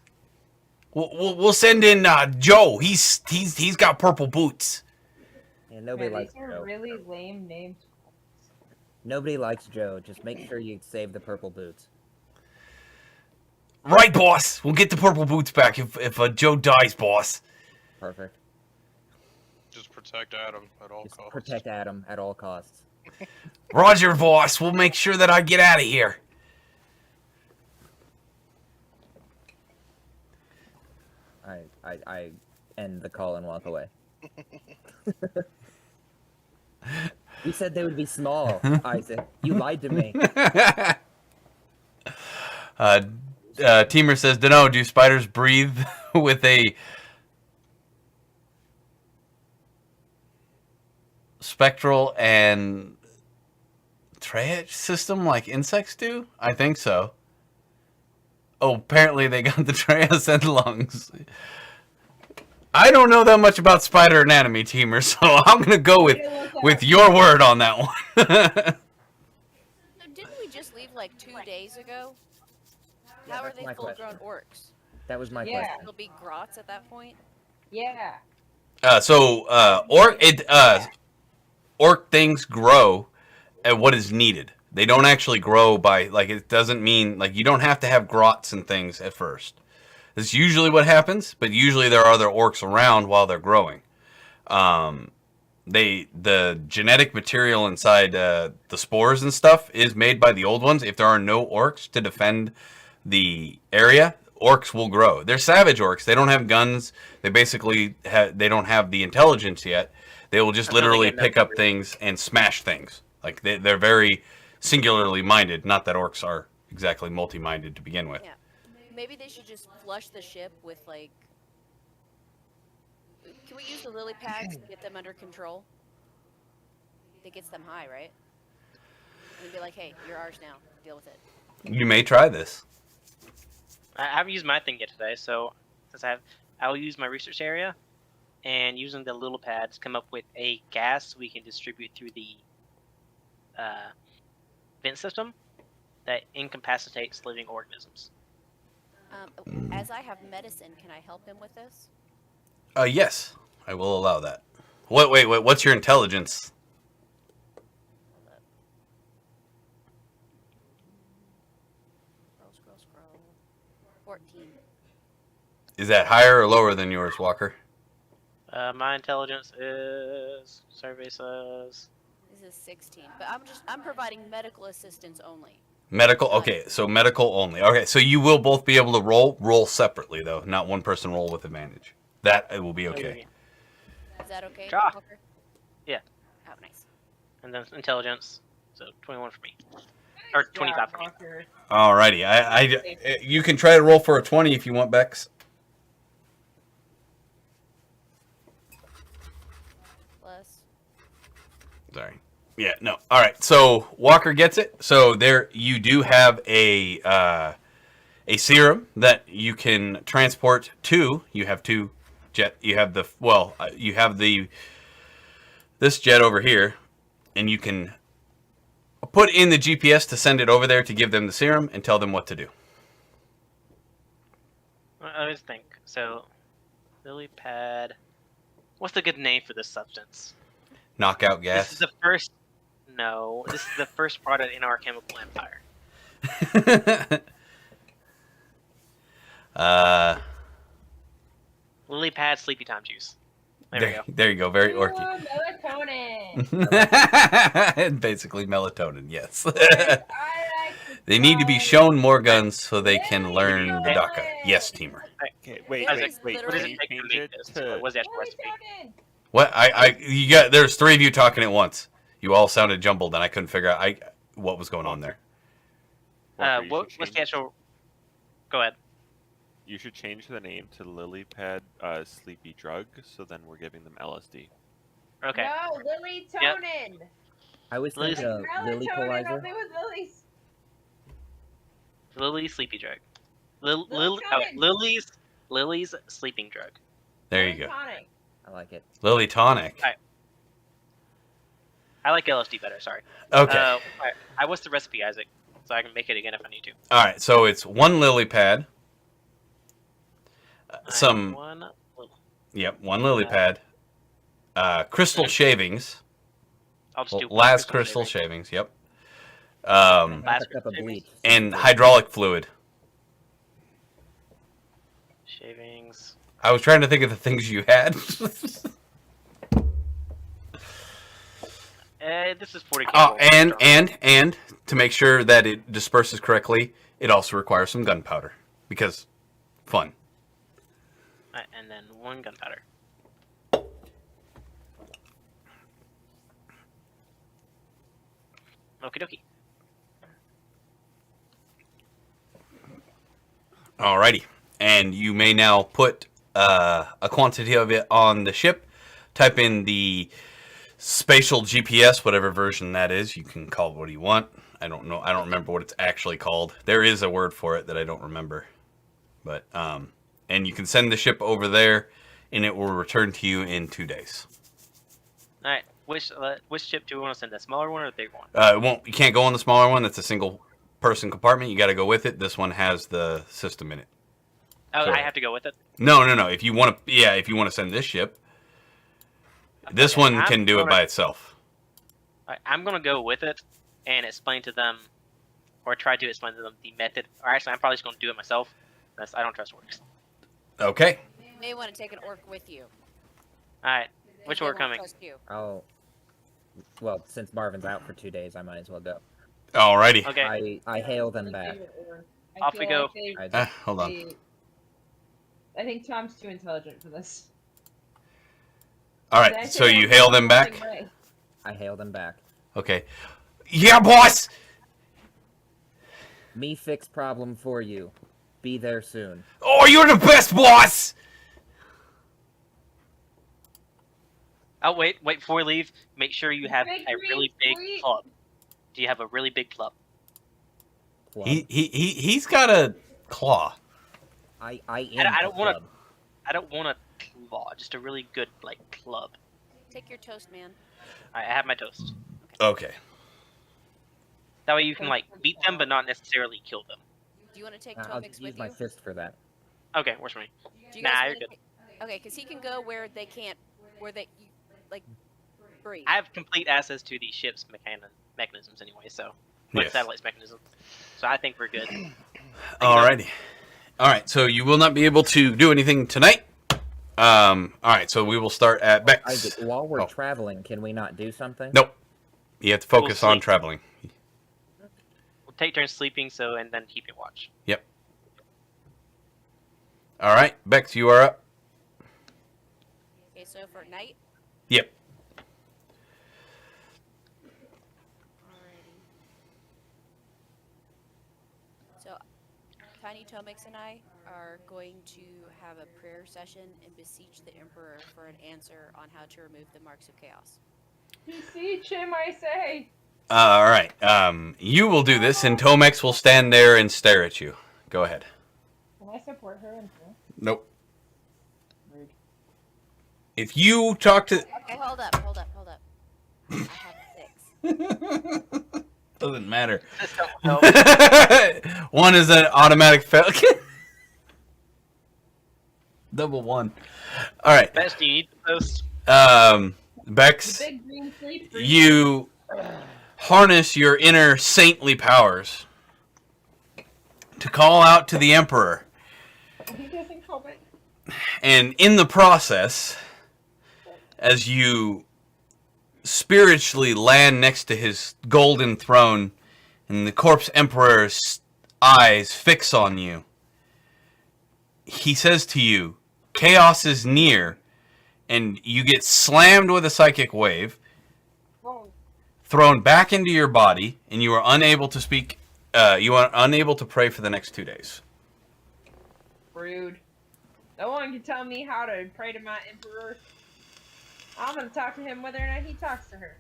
We'll send in Joe. He's got purple boots. Yeah, nobody Man, likes these are Joe. really lame names. Nobody likes Joe. Just make sure you save the purple boots. Right, boss. We'll get the purple boots back if Joe dies, boss. Perfect. Just protect Adam at all Just costs. protect Adam at all costs. Roger, boss. We'll make sure that I get out of here. I end the call and walk away. You said they would be small, Isaac. You lied to me. Teamer says, "Dunno, do spiders breathe with a spectral and triage system like insects do?" I think so. Oh, apparently they got the trias and lungs. I don't know that much about spider anatomy, Teamer, so I'm gonna go with your word on that one. So didn't we just leave like 2 days ago? Yeah, How are that's they my full-grown orcs? That was my Yeah. question. It'll be grots at that point. Yeah. Orc things grow at what is needed. They don't actually grow by, like, it doesn't mean, like, you don't have to have grots and things at first. That's usually what happens, but usually there are other orcs around while they're growing. The genetic material inside the spores and stuff is made by the old ones. If there are no orcs to defend the area, orcs will grow. They're savage orcs. They don't have guns. They basically they don't have the intelligence yet. They will just literally pick up things and smash things. Like they're very singularly minded. Not that orcs are exactly multi-minded to begin with. Yeah. Maybe they should just flush the ship with, like... Can we use the lily pads to get them under control? It gets them high, right? And be like, hey, you're ours now. Deal with it. You may try this. I haven't used my thing yet today, so I'll use my research area, and using the little pads, come up with a gas we can distribute through the vent system that incapacitates living organisms. As I have medicine, can I help him with this? Yes, I will allow that. Wait, what's your intelligence? Scroll. 14. Is that higher or lower than yours, Walker? My intelligence is survey says This is 16. But I'm providing medical assistance only. Medical? Okay, so medical only. Okay, so you will both be able to roll separately, though. Not one person roll with advantage. That it will be okay. Is that okay, Try. Walker? Yeah. Oh, nice. And then intelligence, so 21 for me, or 25 for me. Alrighty, you can try to roll for a 20 if you want, Becks. Plus. Sorry. Yeah, no. All right. So Walker gets it. So there, you do have a serum that you can transport to. You have two jet. You have this jet over here, and you can put in the GPS to send it over there to give them the serum and tell them what to do. I always think so. Lily pad. What's the good name for this substance? Knockout gas. This is the first. No, this is the first product in our chemical empire. Lily pad sleepy time juice. There we go. There you go. Very orky. Melatonin. Basically melatonin. Yes. I like They need to be shown more guns so they can learn the DACA. Yes, teamer. Okay, wait. What There's does literally- it Can you take to change make it this? to? What's the actual recipe? Melatonin. What? There's three of you talking at once. You all sounded jumbled, and I couldn't figure out what was going on there. Walker, you should What's change- the actual? Go ahead. You should change the name to Lilypad Sleepy Drug, so then we're giving them LSD. Okay. No, Lily Tonin. I was Lily's- thinking Lily Melatonin Polizer. only with Lily's. Lily sleepy drug. Melatonin. Lily's sleeping drug. There you go. Tonic. I like it. Lily Tonic. Alright. I like LSD better. Sorry. Okay. Alright. What's the recipe, Isaac? So I can make it again if I need to. All right. So it's one lily pad. Some. One. Yep. One lily pad. Crystal shavings. I'll just do one Last crystal shaving. shavings. Yep. Half Last a cup of shavings. bleach. And hydraulic fluid. Shavings. I was trying to think of the things you had. This is 40. Oh, and to make sure that it disperses correctly, it also requires some gunpowder because fun. And then one gunpowder. Okie dokie. Alrighty, and you may now put a quantity of it on the ship. Type in the spatial GPS, whatever version that is. You can call it what you want. I don't know. I don't remember what it's actually called. There is a word for it that I don't remember. But and you can send the ship over there, and it will return to you in 2 days. All right. Which ship do we want to send? The smaller one or the big one? It won't. You can't go on the smaller one. That's a single person compartment. You got to go with it. This one has the system in it. Oh, Sure. I have to go with it. No. If you want to, if you want to send this ship, this Okay, one I'm can do it gonna- by itself. All right, I'm gonna go with it and explain to them, or try to explain to them the method. Or actually, I'm probably just gonna do it myself. I don't trust orcs. Okay. You may want to take an orc with you. All right. because Which they orc won't coming? trust you. Oh. Well, since Marvin's out for 2 days, I might as well go. Alrighty. Okay. I hail them back. I Off we feel go. like they- Hold on. I think Tom's too intelligent for this. All Did I right. say So that you in hail a them back. loving way? I hail them back. Okay. Yeah, boss. Me fix problem for you. Be there soon. Oh, you're the best, boss. Oh wait. Before we leave, make sure you have Big a really green big sweet. club. Do you have a really big club? Club. He's got a claw. I I don't am wanna- club. I don't want a claw, just a really good like club. Take your toast, man. I have my toast. Okay. That way you can like beat them, but not necessarily kill them. Do you want to take I'll Tomix just use with my you? fist for that. Okay, where's me? Do you Nah, guys you're wanna good. Okay, because he can go where they can't, like, breathe. I have complete access to the ship's mechanisms anyway, so like Yes. satellites mechanism. So I think we're good. Alrighty. All right. So you will not be able to do anything tonight. All right. So we will start at Becks. Isaac, while we're Oh. traveling, can we not do something? Nope. You have to focus We'll on sleep. traveling. We'll take turns sleeping, so and then keep your watch. Yep. All right, Bex, you are up. Okay, so for night. Yep. Alrighty. So, Tiny Tomix and I are going to have a prayer session and beseech the Emperor for an answer on how to remove the marks of chaos. Beseech him, I say. All right. You will do this, and Tomex will stand there and stare at you. Go ahead. Can I support her in prayer? Nope. Rude. If you talk to, Okay, hold up. I have 6. doesn't matter. Just don't help. One is an automatic fail. Double one. All right. Best, do you need the post? Bex, Big green sleep. you harness your inner saintly powers to call out to the Emperor. He doesn't call it. And in the process, as you spiritually land next to his golden throne and the corpse emperor's eyes fix on you, he says to you, chaos is near, and you get slammed with a psychic wave, thrown back into your body, and you are unable to speak, you are unable to pray for the next 2 days. Rude. No one can tell me how to pray to my emperor. I'm gonna talk to him whether or not he talks to her.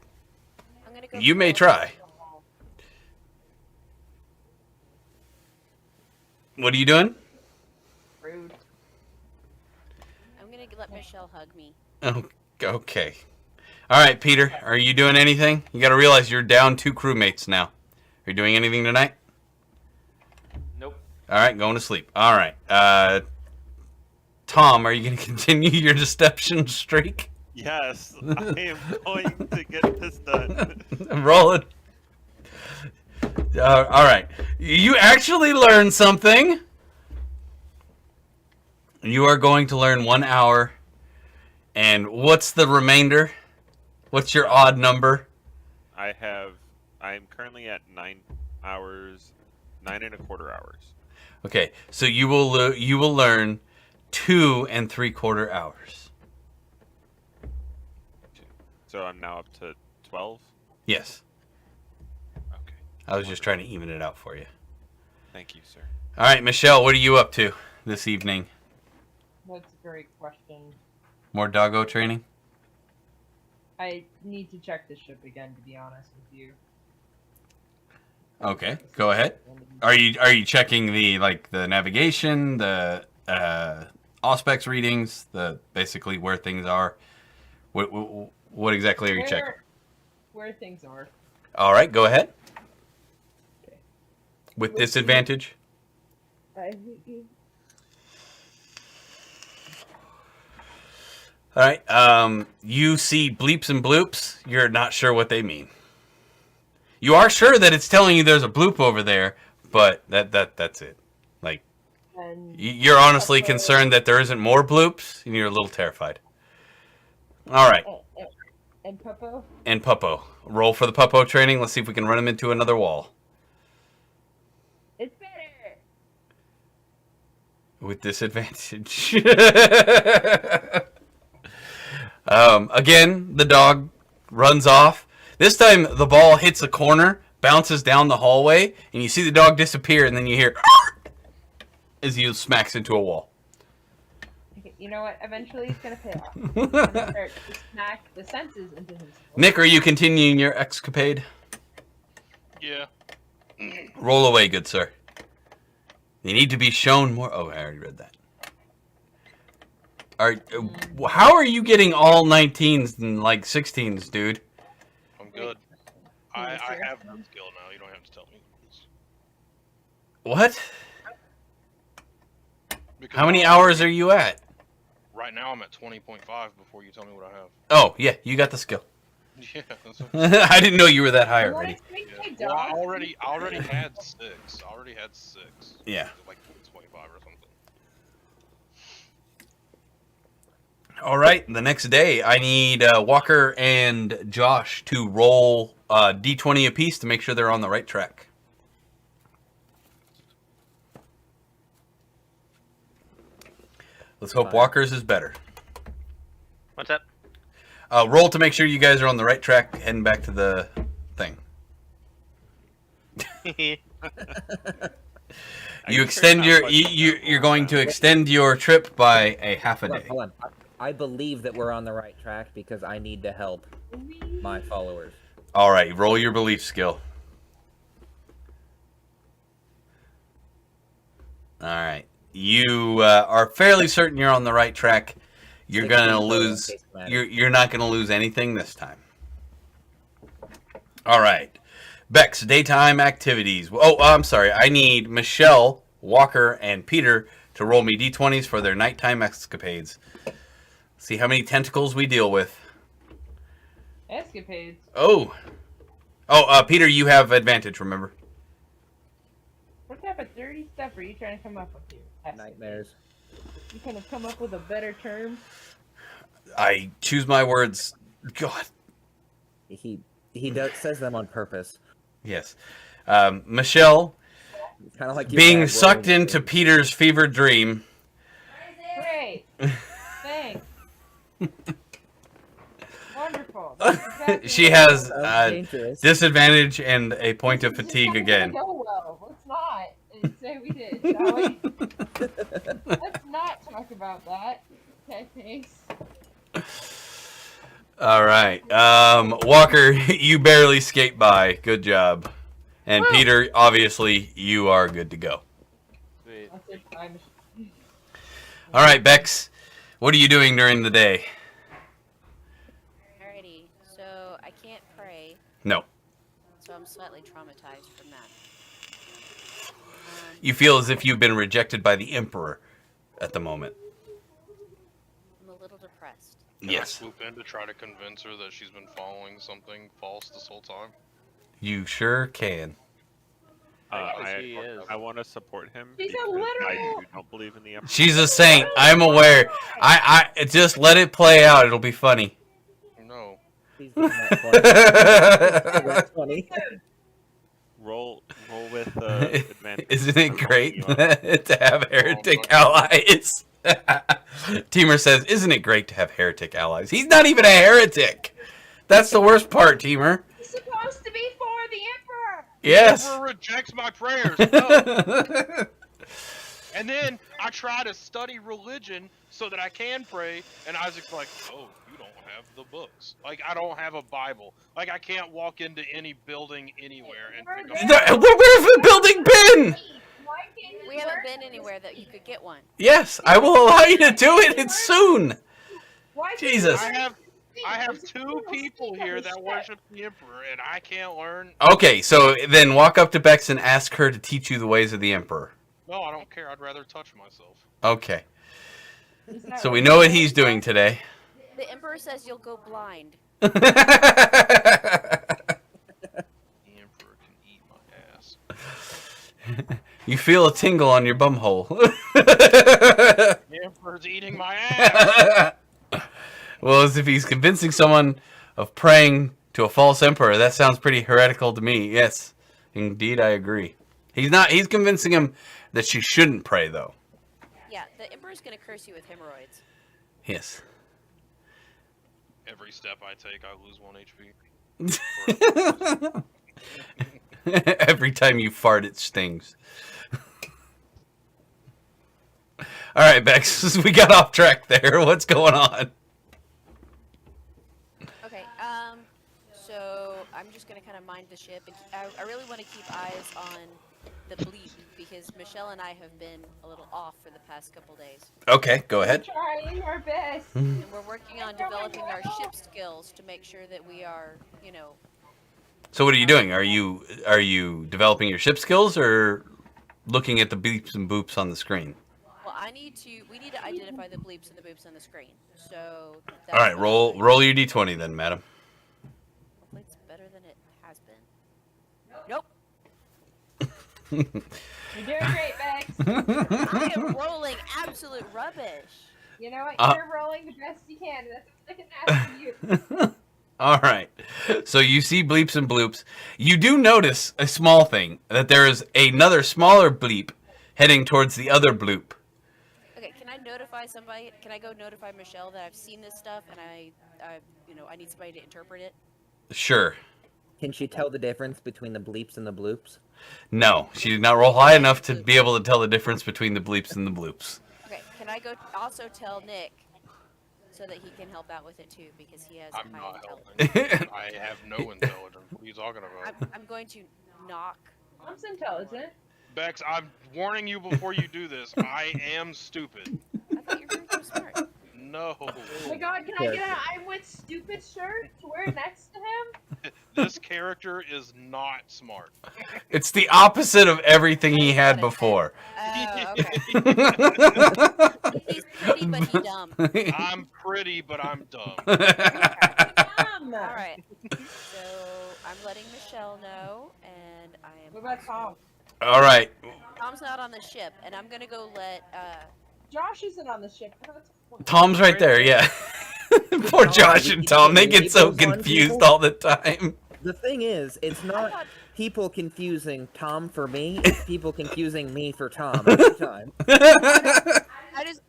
I'm gonna go. You may try. What are you doing? Rude. I'm gonna let Michelle hug me. Oh, okay. All right, Peter, are you doing anything? You got to realize you're down 2 crewmates now. Are you doing anything tonight? Nope. All right, going to sleep. All right. Tom, are you going to continue your deception streak? Yes, I am going to get this done. Roll it. All right. You actually learned something. You are going to learn 1 hour. And what's the remainder? What's your odd number? I'm currently at 9 hours, 9.25 hours. Okay, so you will learn 2 3/4 hours. So I'm now up to 12? Yes. Okay. I was just trying to even it out for you. Thank you, sir. All right, Michelle, what are you up to this evening? That's a great question. More doggo training? I need to check the ship again, to be honest with you. Okay, go ahead. Are you checking the navigation, the auspex readings, the basically where things are? What exactly are you checking? Where things are. All right, go ahead. Okay. With disadvantage. I hate you. All right. You see bleeps and bloops. You're not sure what they mean. You are sure that it's telling you there's a bloop over there, but that's it. Like, And you're honestly concerned that there isn't more bloops, and you're a little terrified. All right. and Puppo. And Puppo. Roll for the Puppo training. Let's see if we can run him into another wall. It's better. With disadvantage. Again, the dog runs off. This time, the ball hits a corner, bounces down the hallway, and you see the dog disappear, and then you hear as he smacks into a wall. Okay, you know what? Eventually, it's gonna pay off. I'm gonna start to smack the senses into his. Nick, are you continuing your escapade? Yeah. Roll away, good sir. You need to be shown more. Oh, I already read that. How are you getting all 19s and like 16s, dude? I'm good. I Yes, have that skill now. You don't have to tell me. What? Because How many hours are you at? Right now I'm at 20.5 before you tell me what I have. Oh, yeah, you got the skill. Yeah. That's I didn't know you were that high Well, already. yeah. Well, I already had 6. I already had 6. Yeah. Like 25 or something. All right, the next day, I need Walker and Josh to roll D20 apiece to make sure they're on the right track. Let's hope Fine. Walker's is better. What's up? Roll to make sure you guys are on the right track, heading back to the thing. You extend your you're going to extend your trip by a half a day. Hold on. I believe that we're on the right track because I need to help my followers. All right, roll your belief skill. All right, you are fairly certain you're on the right track. You're gonna lose. You're not gonna lose anything this time. All right, Becks, daytime activities. Oh, I'm sorry. I need Michelle, Walker, and Peter to roll me d20s for their nighttime escapades. See how many tentacles we deal with. Escapades. Oh, Peter, you have advantage. Remember. What type of dirty stuff are you trying to come up with here? Nightmares. You kind of come up with a better term? I choose my words. God. He says them on purpose. Yes. Michelle, It's kind of like your being dad sucked rolling into things. Peter's fever dream. Great. Thanks. Wonderful. That's exactly She what has Sounds dangerous. disadvantage and a point of This is fatigue not again. gonna go well. Let's not. And say we did, shall we? Let's not talk about that. Okay, thanks. All right. Walker, you barely skate by. Good job. And Woo! Peter, obviously, you are good to go. Sweet. That's it. All right, Bex, what are you doing during the day? Alrighty, so I can't pray, No. so I'm slightly traumatized from that. You feel as if you've been rejected by the Emperor at the moment. I'm a little depressed. Can I Yes. swoop in to try to convince her that she's been following something false this whole time? You sure can. He is. I want to support him. She's a because I literal- too don't believe in the Emperor. She's a saint. I'm aware. I just let it play out. It'll be funny. No. He's getting that 20. That 20. Roll with advantage. Isn't it for great rolling you up. to have heretic allies? Teamer says, "Isn't it great to have heretic allies?" He's not even a heretic. That's the worst part, Teamer. It's supposed to be for the Emperor! Yes. Never rejects my prayers. No. And then I try to study religion so that I can pray, and Isaac's like, "Oh, you don't have the books. Like, I don't have a Bible. Like, I can't walk into any building anywhere and pick up." Where's the building been? Why can't you We haven't work been this? anywhere that you could get one. Yes, I will allow you to do it. It's soon. Why can't Jesus. you work I have this? two people here that worship the Emperor, and I can't learn. Okay, so then walk up to Bex and ask her to teach you the ways of the Emperor. No, I don't care. I'd rather touch myself. Okay. It's not So we working. know what he's doing today. The Emperor says you'll go blind. The Emperor can eat my ass. You feel a tingle on your bumhole. The Emperor's eating my ass. Well, as if he's convincing someone of praying to a false emperor. That sounds pretty heretical to me. Yes, indeed, I agree. He's convincing him that she shouldn't pray, though. Yeah, the Emperor's gonna curse you with hemorrhoids. Yes. Every step I take, I lose 1 HP. Every time you fart, it stings. All right, Bex, we got off track there. What's going on? Okay, so I'm just gonna kind of mind the ship, and I really want to keep eyes on the bleep because Michelle and I have been a little off for the past couple days. Okay, go ahead. We're trying our best. And we're working on developing our ship skills to make sure that we are, you know. So what are you doing? Are you developing your ship skills or looking at the beeps and boops on the screen? Well, we need to identify the bleeps and the boops on the screen. So. All right, roll your d20 then, madam. Hopefully it's better than it has been. Nope. You're doing great, Becks. I am rolling absolute rubbish. You know what? You're rolling the best you can. That's what I can ask you. All right. So you see bleeps and bloops. You do notice a small thing, that there is another smaller bleep heading towards the other bloop. Okay, can I notify somebody? Can I go notify Michelle that I've seen this stuff and I need somebody to interpret it? Sure. Can she tell the difference between the bleeps and the bloops? No, she did not roll high enough to be able to tell the difference between the bleeps and the bloops. Okay, can I go also tell Nick so that he can help out with it too because he has I'm high not intelligence. helping. I have no intelligence. What are you talking about? I'm going to knock. Mom's intelligent. Bex, I'm warning you before you do this. I am stupid. I thought you were going to smart. No. Oh my god, can I get an I'm with stupid shirt to wear next to him? This character is not smart. It's the opposite of everything he had before. Oh, okay. He's pretty, but he's dumb. I'm pretty, but I'm dumb. Mom! All right. So I'm letting Michelle know, and I am. What about Tom? All right. Tom's not on the ship, and I'm gonna go let. Josh isn't on the ship. Tom's right there, yeah. Poor Josh and Tom, they get so confused all the time. The thing is, it's not people confusing Tom for me, it's people confusing me for Tom every time. I just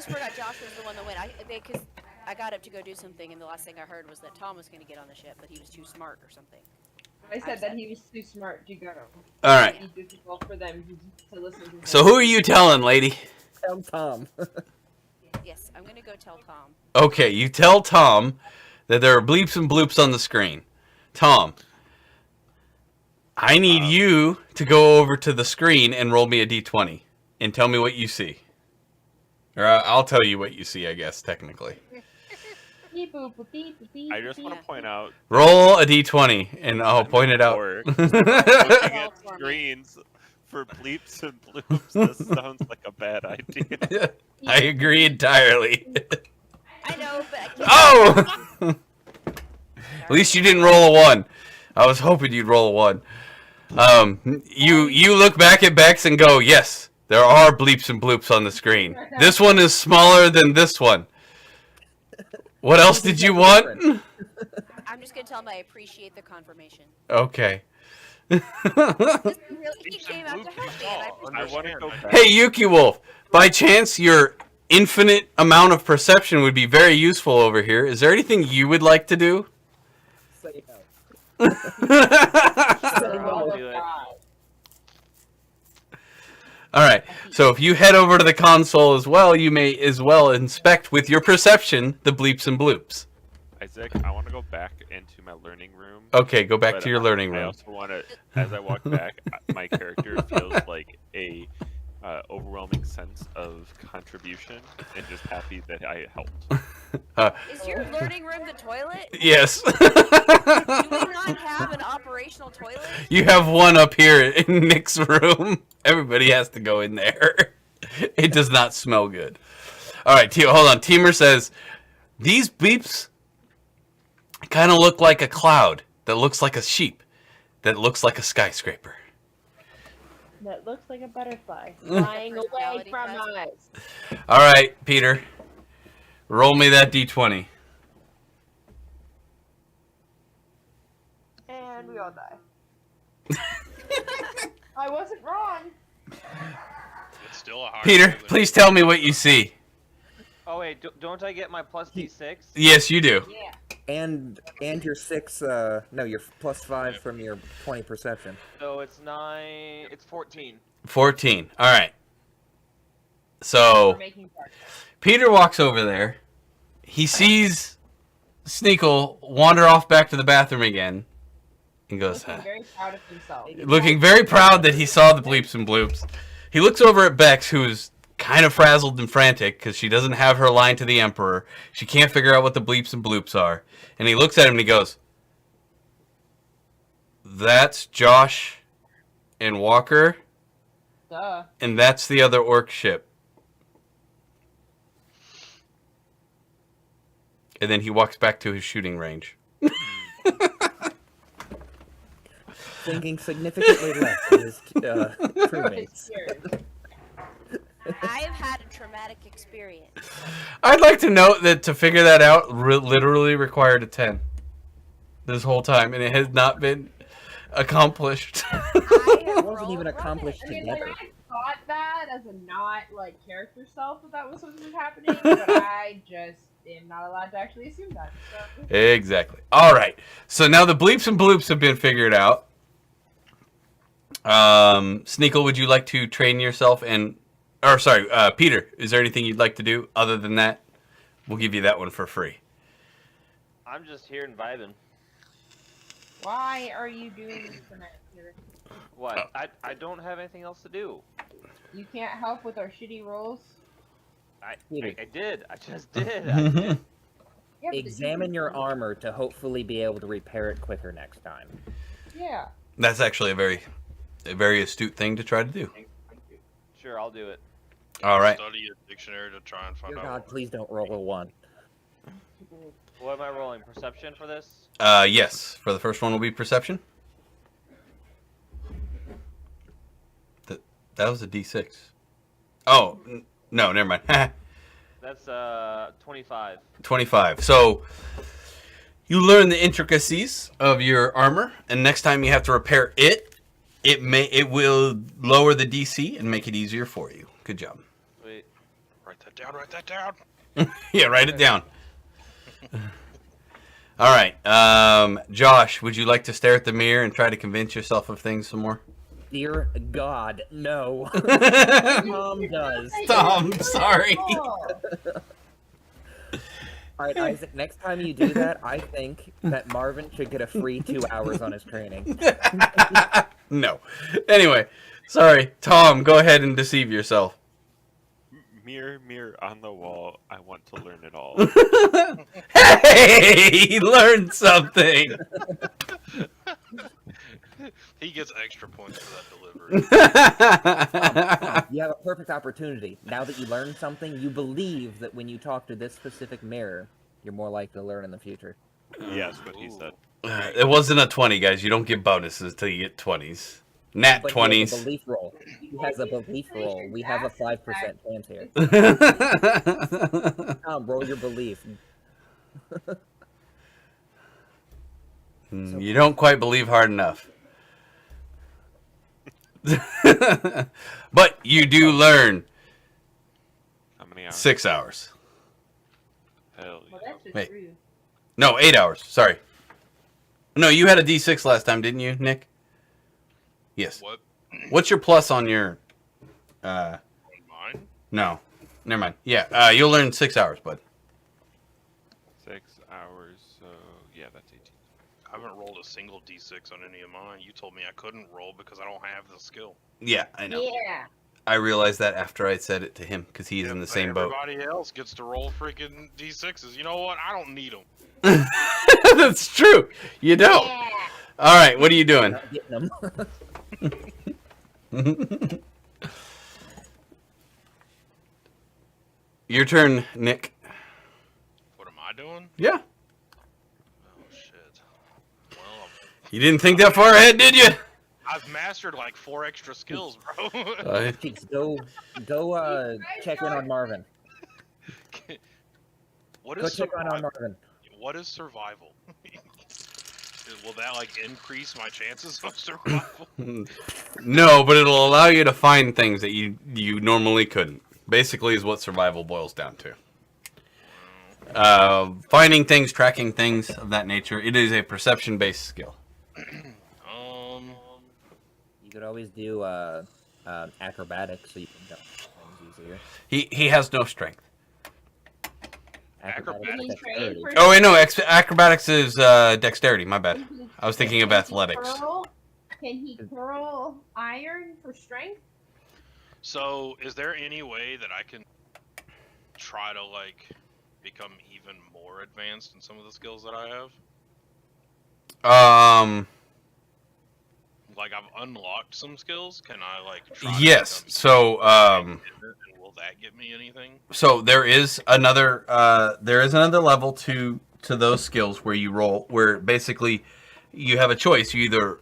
forgot Josh was the one that went. Because I got up to go do something, and the last thing I heard was that Tom was going to get on the ship, but he was too smart or something. I said that he was too smart to go. All right. It'd be difficult for them to listen to him. So who are you telling, lady? Tell Tom. Yes, I'm going to go tell Tom. Okay, you tell Tom that there are bleeps and bloops on the screen. Tom, I need you to go over to the screen and roll me a d20 and tell me what you see. Or I'll tell you what you see, I guess, technically. I just want to point out. Roll a d20 and I'll point it out. Looking at screens for bleeps and bloops, this sounds like a bad idea. I agree entirely. I know, but I can't. Oh! At least you didn't roll a 1. I was hoping you'd roll a 1. You look back at Becks and go, yes, there are bleeps and bloops on the screen. This one is smaller than this one. What else did you want? I'm just going to tell him I appreciate the confirmation. Okay. He came out to help me, and I I want to go back. Hey, Yuki Wolf, by chance your infinite amount of perception would be very useful over here. Is there anything you would like to do? Say no. I'll do it. All right. So if you head over to the console as well, you may as well inspect with your perception the bleeps and bloops. Isaac, I want to go back into my learning room. Okay, go back but to your learning I room. also want to, as I walk back, my character feels like a overwhelming sense of contribution and just happy that I helped. Is your learning room the toilet? Yes. Do we not have an operational toilet? You have one up here in Nick's room. Everybody has to go in there. It does not smell good. All right, hold on. Teamer says, these beeps kind of look like a cloud that looks like a sheep that looks like a skyscraper. That looks like a butterfly flying away Personality from test. us. All right, Peter. Roll me that d20. And we all die. I wasn't wrong. It's still a high Peter, roll than- please tell me what you see. Oh wait, don't I get my plus D6? Yes, you do. Yeah. And your 6, no, your +5 from your 20 perception. So it's 9. It's 14. 14. All right. So We're making progress. Peter walks over there. He sees Sneakle wander off back to the bathroom again. He goes, Looking very proud of himself. looking very proud that he saw the bleeps and bloops. He looks over at Becks, who's kind of frazzled and frantic because she doesn't have her line to the Emperor. She can't figure out what the bleeps and bloops are. And he looks at him and he goes, "That's Josh and Walker, Duh. and that's the other orc ship." And then he walks back to his shooting range. Thinking significantly less of his crewmates. I've had a traumatic experience. I'd like to note that to figure that out literally required a 10 this whole time, and it has not been accomplished. It wasn't even accomplished I mean, together. like, I thought that as a not like character self that was what was happening, but I just am not allowed to actually assume that. So. Exactly. All right. So now the bleeps and bloops have been figured out. Sneakle, would you like to train yourself Peter, is there anything you'd like to do other than that? We'll give you that one for free. I'm just here and vibing. Why are you doing this tonight, Peter? What? I don't have anything else to do. You can't help with our shitty rolls? I Peter. did. I just did. I did. Yeah, but Examine your armor to hopefully be able to repair it quicker next time. Yeah. That's actually a very astute thing to try to do. Sure, I'll do it. All right. Study a dictionary to try and find Dear out. God, please don't roll a 1. What am I rolling? Perception for this? Yes. For the first one will be perception. That was a D6. Oh, no, never mind. That's 25. 25. So you learn the intricacies of your armor, and next time you have to repair it will lower the DC and make it easier for you. Good job. Wait. Write that down. Write that down. Yeah, write it down. All right. Josh, would you like to stare at the mirror and try to convince yourself of things some more? Dear God, no. Tom does. Tom, sorry. Alright, Isaac, next time you do that, I think that Marvin should get a free 2 hours on his training. No. Anyway, sorry. Tom, go ahead and deceive yourself. Mirror, mirror on the wall, I want to learn it all. Hey, he learned something. He gets extra points for that delivery. You have a perfect opportunity. Now that you learned something, you believe that when you talk to this specific mirror, you're more likely to learn in the future. Yes, what he said. It wasn't a 20, guys. You don't get bonuses till you get 20s. Nat But he has a 20s. belief roll. He has a belief roll. We have a 5% chance here. Tom, roll your belief. You don't quite believe hard enough. But you do learn How many hours? 6 hours. Hell Well, yeah. that's just Wait. rude. No, 8 hours. Sorry. No, you had a D6 last time, didn't you, Nick? Yes. What? What's your plus on your... Mine? No. Never mind. Yeah, you'll learn 6 hours, bud. 6 hours, so yeah, that's 18. I haven't rolled a single D6 on any of mine. You told me I couldn't roll because I don't have the skill. Yeah, I know. Yeah. I realized that after I said it to him, because he's in the same boat. Everybody else gets to roll freaking D6s. You know what? I don't need them. That's true. You don't. Yeah. All right, what are you doing? Not getting them. Your turn, Nick. What am I doing? Yeah. Oh, shit. Well, You didn't think that far ahead, did you? I've mastered like 4 extra skills, bro. Cheeks, go check in on Marvin. What Go is check in on survival? Marvin. What is survival? Will that like increase my chances of survival? No, but it'll allow you to find things that you normally couldn't. Basically is what survival boils down to. Finding things, tracking things of that nature. It is a perception-based skill. You could always do acrobatics so you can jump things easier. He has no strength. Acrobatics, He's trained dexterity. for- Oh wait, no. Acrobatics is dexterity. My bad. Can he- I was thinking of can he athletics. Can he curl iron for strength? So, is there any way that I can try to like become even more advanced in some of the skills that I have? Like I've unlocked some skills. Can I like try to Yes. become So and will that get me anything? So there is another level to those skills where you roll, where basically you have a choice. You either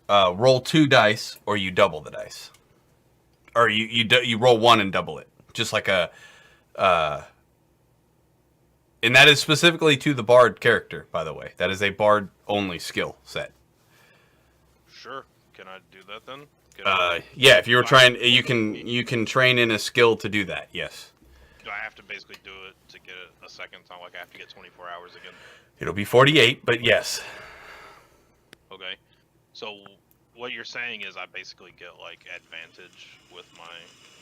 roll 2 dice or you double the dice, or you roll 1 and double it, just like a and that is specifically to the bard character, by the way. That is a bard only skill set. Sure. Can I do that then? Yeah, if you were trying, you can train in a skill to do that. Yes. Do I have to basically do it to get it a second time? Like I have to get 24 hours again? It'll be 48, but yes. Okay. So what you're saying is I basically get like advantage with my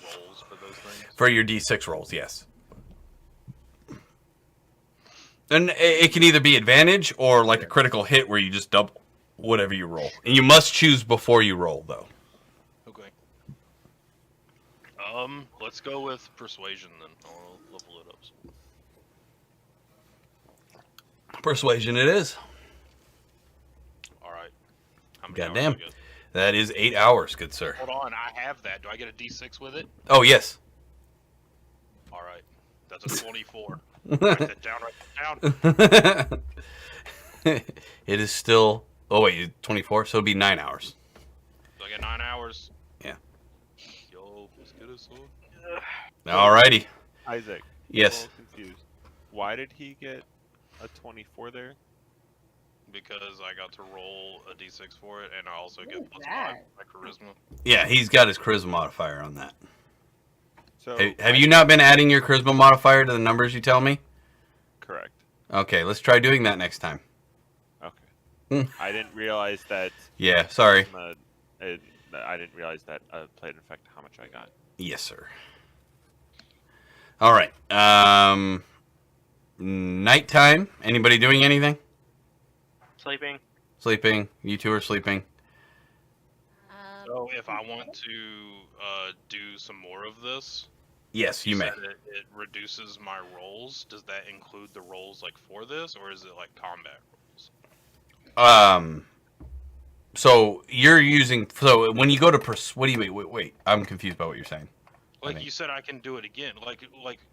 rolls for those things? For your D6 rolls, yes. And it can either be advantage or like a critical hit where you just double whatever you roll. And you must choose before you roll, though. Okay. Let's go with persuasion then. I'll level it up. Persuasion it is. All right. How many hours Goddamn. do I get? That is 8 hours, good sir. Hold on, I have that. Do I get a D6 with it? Oh, yes. All right. That's a 24. Write that down. Write that down. It is still... Oh, wait, 24? So it'll be 9 hours. So I get 9 hours. Yeah. Yo, let's get us on. Alrighty. Isaac. Yes. I'm a little confused. Why did he get a 24 there? Because I got to roll a D6 for it, and I also What get is +5 that? my charisma. Yeah, he's got his charisma modifier on that. So Have you not been adding your charisma modifier to the numbers you tell me? Correct. Okay, let's try doing that next time. Okay. I didn't realize that. Yeah, sorry. I didn't realize that played in effect how much I got. Yes, sir. All right. Nighttime. Anybody doing anything? Sleeping. Sleeping. You two are sleeping. So if I want to do some more of this, Yes, you may. said it reduces my rolls. Does that include the rolls like for this, or is it like combat rolls? So you're using. So when you go to what do you mean? Wait. I'm confused by what you're saying. Like mean- you said, I can do it again. Like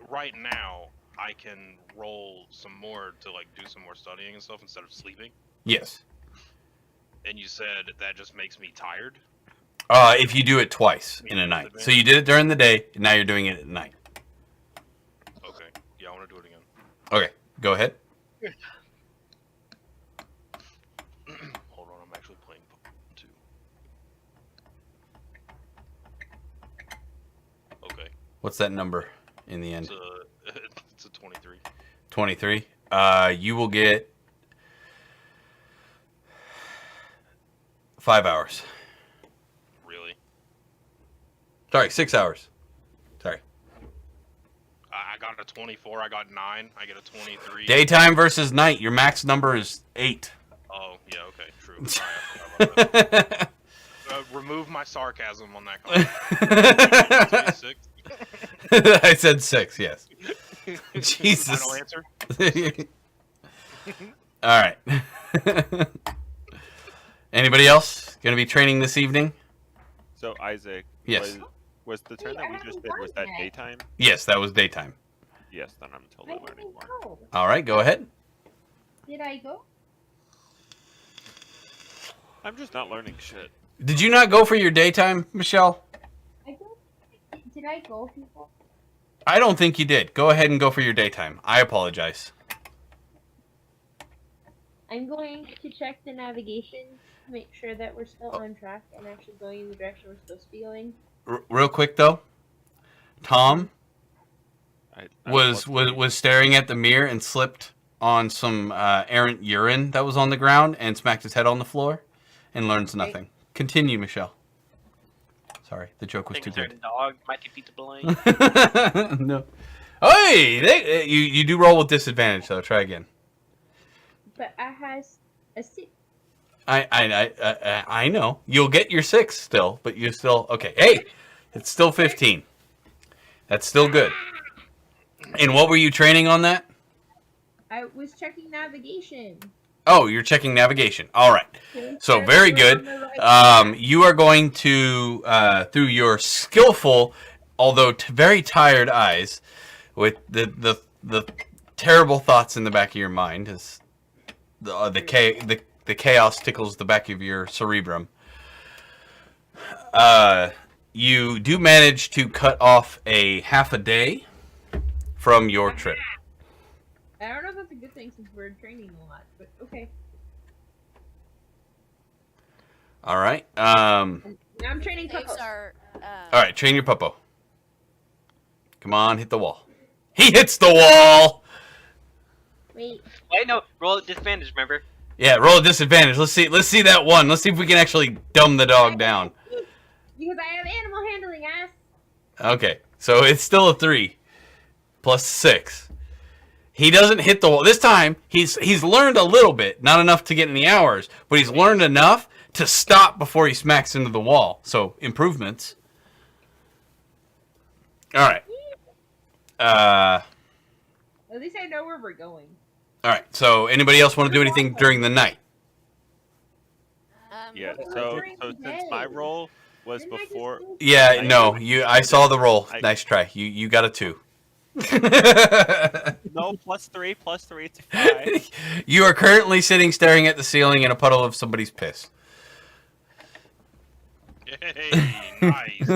right now, I can roll some more to like do some more studying and stuff instead of sleeping. Yes. And you said that just makes me tired. If you do it twice in a night. So you did it during the day, and now you're doing it at night. Okay. Yeah, I want to do it again. Okay, go ahead. Hold on, I'm actually playing Pokemon 2. Okay. What's that number in the end? It's a 23. 23. You will get 5 hours. Really? Sorry, 6 hours. Sorry. I got a 24. I got 9. I get a 23. Daytime versus night. Your max number is 8. Oh, yeah, okay, true. Sorry, I forgot about that. Remove my sarcasm on that comment. 6. I said 6, yes. Jesus. Final answer? All right. Anybody else going to be training this evening? So Isaac. Yes. Was the turn Wait, that I we just haven't did, was done that yet. daytime? Yes, that was daytime. Yes, then I'm I totally learning didn't more. go. All right, go ahead. Did I go? I'm just not learning shit. Did you not go for your daytime, Michelle? I don't. Did I go, people? I don't think you did. Go ahead and go for your daytime. I apologize. I'm going to check the navigation to make sure that we're still on track and actually going in the direction we're supposed to be going. Real quick though, Tom I was staring at the mirror and slipped on some errant urine that was on the ground and smacked his head on the floor and learns nothing. Continue, Michelle. Sorry, the joke was Think too a certain good. dog might defeat the blame. No. Hey, you do roll with disadvantage, so try again. But I has a 6. I know. You'll get your 6 still, but you still okay. Hey, it's still 15. That's still good. And what were you training on that? I was checking navigation. Oh, you're checking navigation. All right. So very good. You are going to through your skillful, although very tired eyes, with the terrible thoughts in the back of your mind, as the chaos tickles the back of your cerebrum. You do manage to cut off a half a day from your trip. I don't know if that's a good thing since we're training a lot, but okay. All right. Now I'm training Saves Puppo. are. All right. Train your puppo. Come on, hit the wall. He hits the wall. Wait. Wait, no, roll at disadvantage. Remember? Yeah, roll a disadvantage. Let's see that one. Let's see if we can actually dumb the dog down. Because I have animal handling, ass. Okay, so it's still a 3 plus 6. He doesn't hit the wall this time. He's learned a little bit, not enough to get any hours, but he's learned enough to stop before he smacks into the wall. So improvements. All right. At least I know where we're going. All right. So anybody else want to do anything during the night? Yeah. What So during the since my day? role was Didn't I just before. do- Yeah. No. I saw the roll. I- Nice try. You got a 2. No, +3, +3, it's 5. You are currently sitting staring at the ceiling in a puddle of somebody's piss. Hey, nice.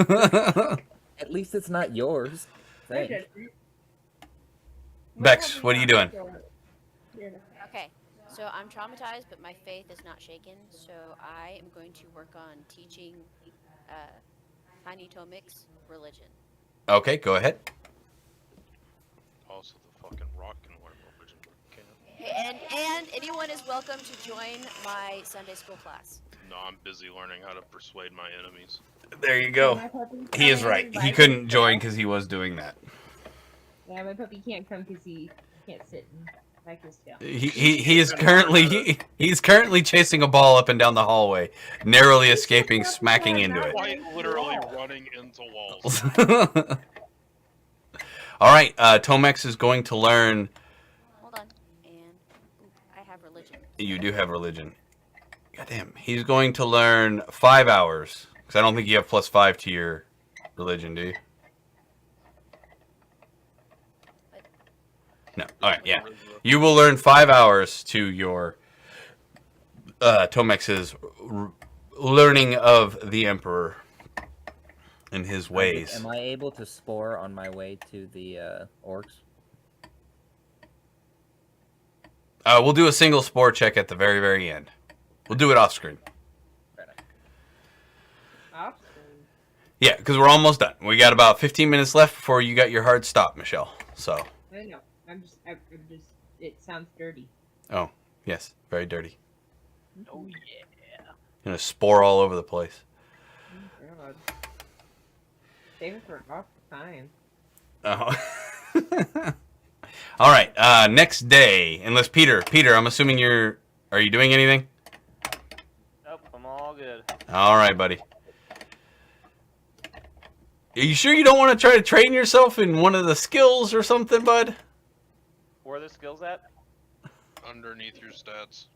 At least it's not yours. I Thanks. should- Bex, what are you doing? Okay, so I'm traumatized, but my faith is not shaken. So I am going to work on teaching Tiny Tomix religion. Okay, go ahead. Also, the fucking rock can learn religion. Can't. And anyone is welcome to join my Sunday school class. No, I'm busy learning how to persuade my enemies. There you go. He is right. He couldn't join because he was doing that. Yeah, my puppy can't come because he can't sit and back his tail. He is currently he's currently chasing a ball up and down the hallway, narrowly escaping smacking into it. Quite literally running into walls. All right, Tomex is going to learn. Hold on. And I have religion. You do have religion. Goddamn, he's going to learn 5 hours because I don't think you have +5 to your religion, do you? No. All right, yeah. You will learn 5 hours to your Tomex's learning of the Emperor and his ways. Am I able to spore on my way to the orcs? We'll do a single spore check at the very, very end. We'll do it off screen. Off screen. Yeah, because we're almost done. We got about 15 minutes left before you got your hard stop, Michelle. So, I know. I'm just. It sounds dirty. oh, yes, very dirty. Oh yeah. Gonna spore all over the place. Oh, God. Save it for off time. Oh. All right. Next day, unless Peter, I'm assuming are you doing anything? Nope, I'm all good. All right, buddy. Are you sure you don't want to try to train yourself in one of the skills or something, bud? Where are the skills at? Underneath your stats.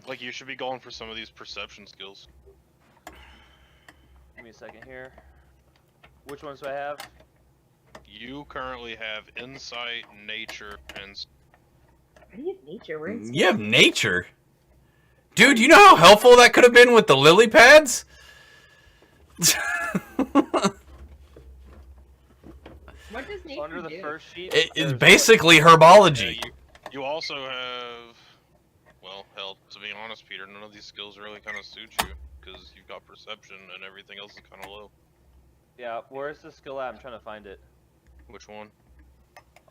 Like, you should be going for some of these perception skills. Give me a second here. Which ones do I have? You currently have insight, nature, and I need nature. We're in You have nature. Dude, you know how helpful that could have been with the lily pads? What does nature Under the do? first sheet. It's there's basically yeah, herbology. you also have, well, hell, to be honest, Peter, none of these skills really kind of suit you because you've got perception and everything else is kind of low. Yeah, where's the skill at? I'm trying to find it. Which one?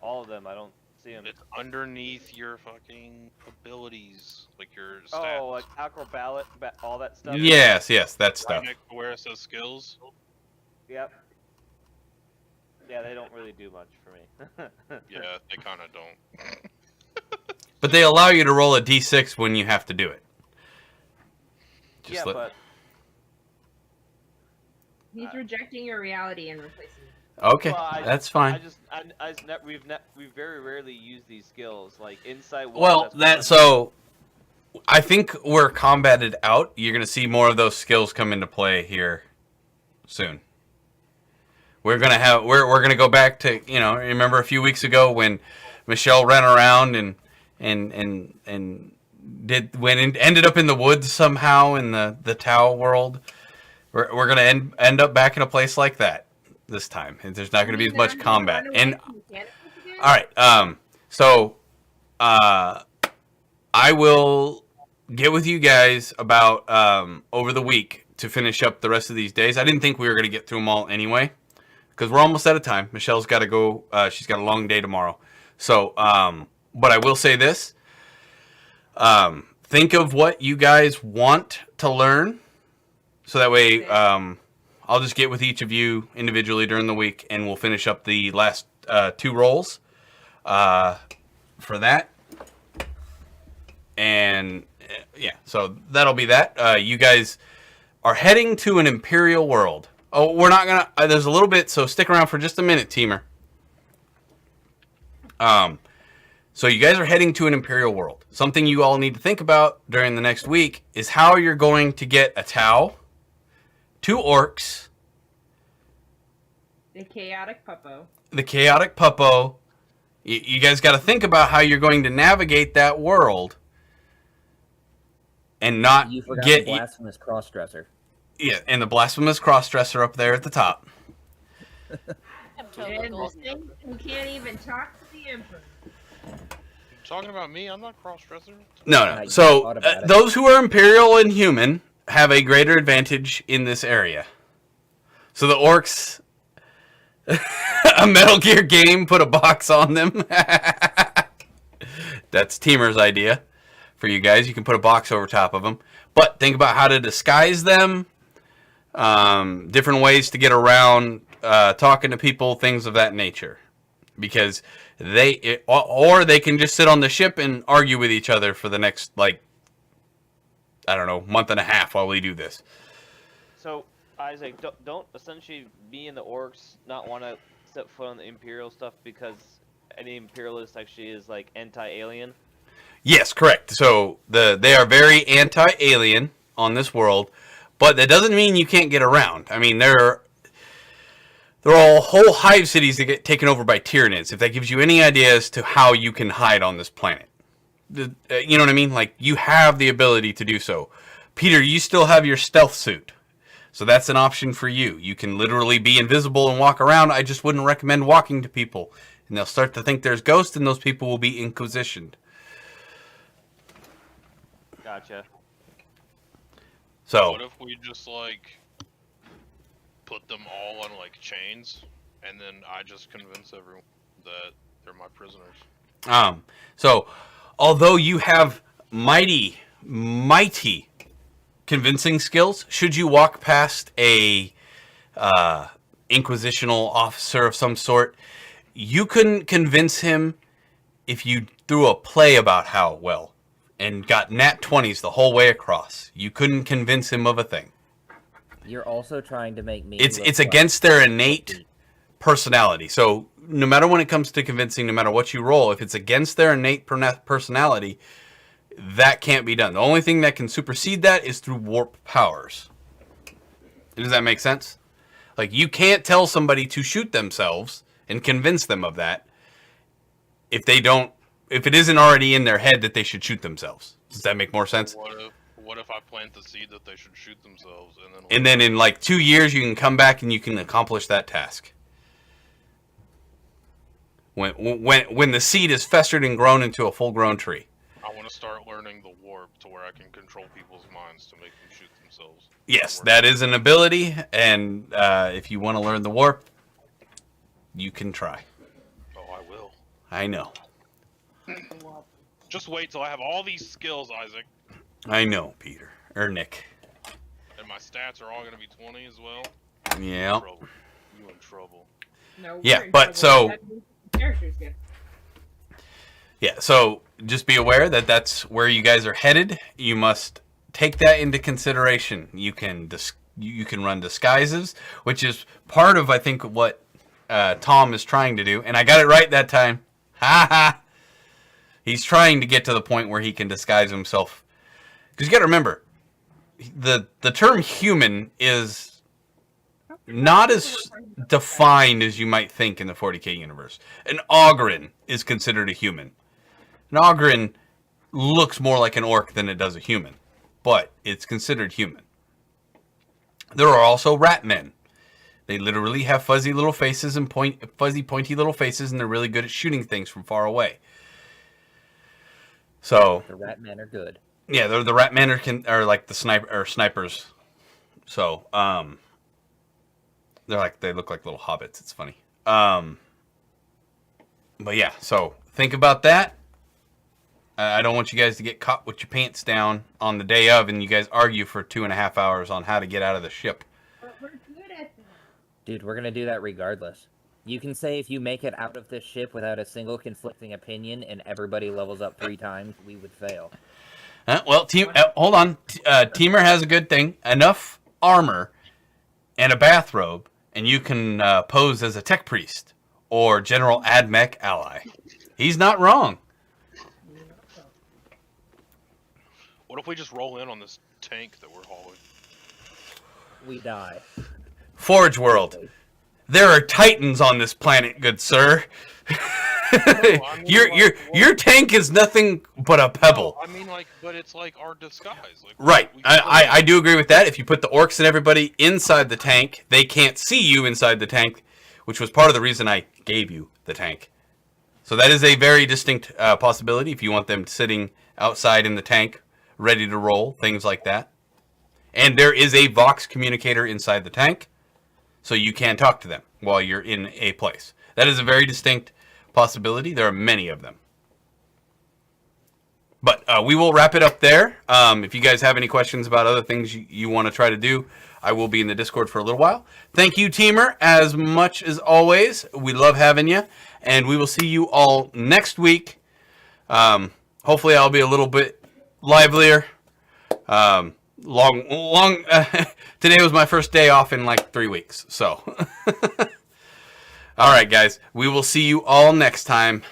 All of them. I don't see them. It's underneath your fucking abilities, like your stats. Oh, like acrobat, all that stuff. Yes, that Right stuff. next to where it says skills. Yep. Yeah, they don't really do much for me. Yeah, they kind of don't. But they allow you to roll a d6 when you have to do it. Yeah, but He's rejecting your reality and replacing it. Okay, well, that's fine. We've very rarely used these skills like insight. Well, so I think we're combated out. You're going to see more of those skills come into play here soon. We're going to go back to, remember a few weeks ago when Michelle ran around and ended up in the woods somehow in the Tau world. We're going to end up back in a place like that this time. And there's not going to be as much combat. And all right, so I will get with you guys about over the week to finish up the rest of these days. I didn't think we were going to get through them all anyway, because we're almost out of time. Michelle's got to go. She's got a long day tomorrow. So, but I will say this. Think of what you guys want to learn, so that way I'll just get with each of you individually during the week, and we'll finish up the last 2 rolls for that. And yeah, so that'll be that. You guys are heading to an Imperial world. Oh, we're not gonna. There's a little bit, so stick around for just a minute, Teamer. So you guys are heading to an Imperial world. Something you all need to think about during the next week is how you're going to get a Tau, 2 orcs, The chaotic puppo. the chaotic puppo. You guys got to think about how you're going to navigate that world and not You forgot get the blasphemous crossdresser. yeah, and the blasphemous crossdresser up there at the top. I'm totally And the golden. thing who can't even talk to the Emperor. Talking about me, I'm not cross-dresser. No. I So thought about it. those who are Imperial and human have a greater advantage in this area. So the orcs, a Metal Gear game, put a box on them. That's Teamer's idea for you guys. You can put a box over top of them. But think about how to disguise them, different ways to get around, talking to people, things of that nature. Because or they can just sit on the ship and argue with each other for the next, month and a half while we do this. So Isaac, don't essentially me and the orcs not want to set foot on the Imperial stuff because any Imperialist actually is like anti-alien. Yes, correct. So they are very anti-alien on this world, but that doesn't mean you can't get around. I mean, there are whole hive cities that get taken over by Tyranids, if that gives you any idea as to how you can hide on this planet. You know what I mean? Like, you have the ability to do so. Peter, you still have your stealth suit. So that's an option for you. You can literally be invisible and walk around. I just wouldn't recommend walking to people. And they'll start to think there's ghosts, and those people will be inquisitioned. Gotcha. So What if we just put them all on chains, and then I just convince everyone that they're my prisoners? So although you have mighty convincing skills, should you walk past a inquisitional officer of some sort, you couldn't convince him if you threw a play about how well and got nat 20s the whole way across. You couldn't convince him of a thing. You're also trying to make me. It's look against their innate personality. So no matter when it comes to convincing, no matter what you roll, if it's against their innate personality, that can't be done. The only thing that can supersede that is through warp powers. Does that make sense? Like, you can't tell somebody to shoot themselves and convince them of that if it isn't already in their head that they should shoot themselves. Does that make more sense? What if I plant the seed that they should shoot themselves, And then in 2 years you can come back and you can accomplish that task. When the seed is festered and grown into a full-grown tree. I want to start learning the warp to where I can control people's minds to make them shoot themselves. Yes, that is an ability, and if you want to learn the warp, you can try. Oh, I will. I know. Just wait till I have all these skills, Isaac. I know, Peter. Or Nick. And my stats are all going to be 20 as well. Yeah. Trouble. You in trouble. No, Yeah, we're in but trouble. That means the characters get. Yeah, so just be aware that that's where you guys are headed. You must take that into consideration. You can run disguises, which is part of I think what Tom is trying to do, and I got it right that time. Ha ha! He's trying to get to the point where he can disguise himself. Because you got to remember, the term human is not as defined as you might think in the 40k universe. An Ogren is considered a human. An Ogren looks more like an orc than it does a human, but it's considered human. There are also rat men. They literally have fuzzy little faces and fuzzy pointy little faces, and they're really good at shooting things from far away. So The rat men are good. yeah, the rat men are like the snipers. So they look like little hobbits. It's funny. But yeah, so think about that. I don't want you guys to get caught with your pants down on the day of, and you guys argue for 2.5 hours on how to get out of the ship. But we're good at that. Dude, we're gonna do that regardless. You can say if you make it out of this ship without a single conflicting opinion and everybody levels up 3 times, we would fail. Hold on. Teamer has a good thing. Enough armor and a bathrobe, and you can pose as a tech priest or General Admech ally. He's not wrong. What if we just roll in on this tank that we're hauling? We die. Forge World. There are titans on this planet, good sir. Your tank is nothing but a pebble. No, I mean, but it's like our disguise. Right. I do agree with that. If you put the orcs and everybody inside the tank, they can't see you inside the tank, which was part of the reason I gave you the tank. So that is a very distinct possibility if you want them sitting outside in the tank, ready to roll, things like that. And there is a Vox communicator inside the tank, so you can talk to them while you're in a place. That is a very distinct possibility. There are many of them. But we will wrap it up there. If you guys have any questions about other things you want to try to do, I will be in the Discord for a little while. Thank you, Teamer, as much as always. We love having you, and we will see you all next week. Hopefully I'll be a little bit livelier. Today was my first day off in like 3 weeks, so. All right, guys. We will see you all next time.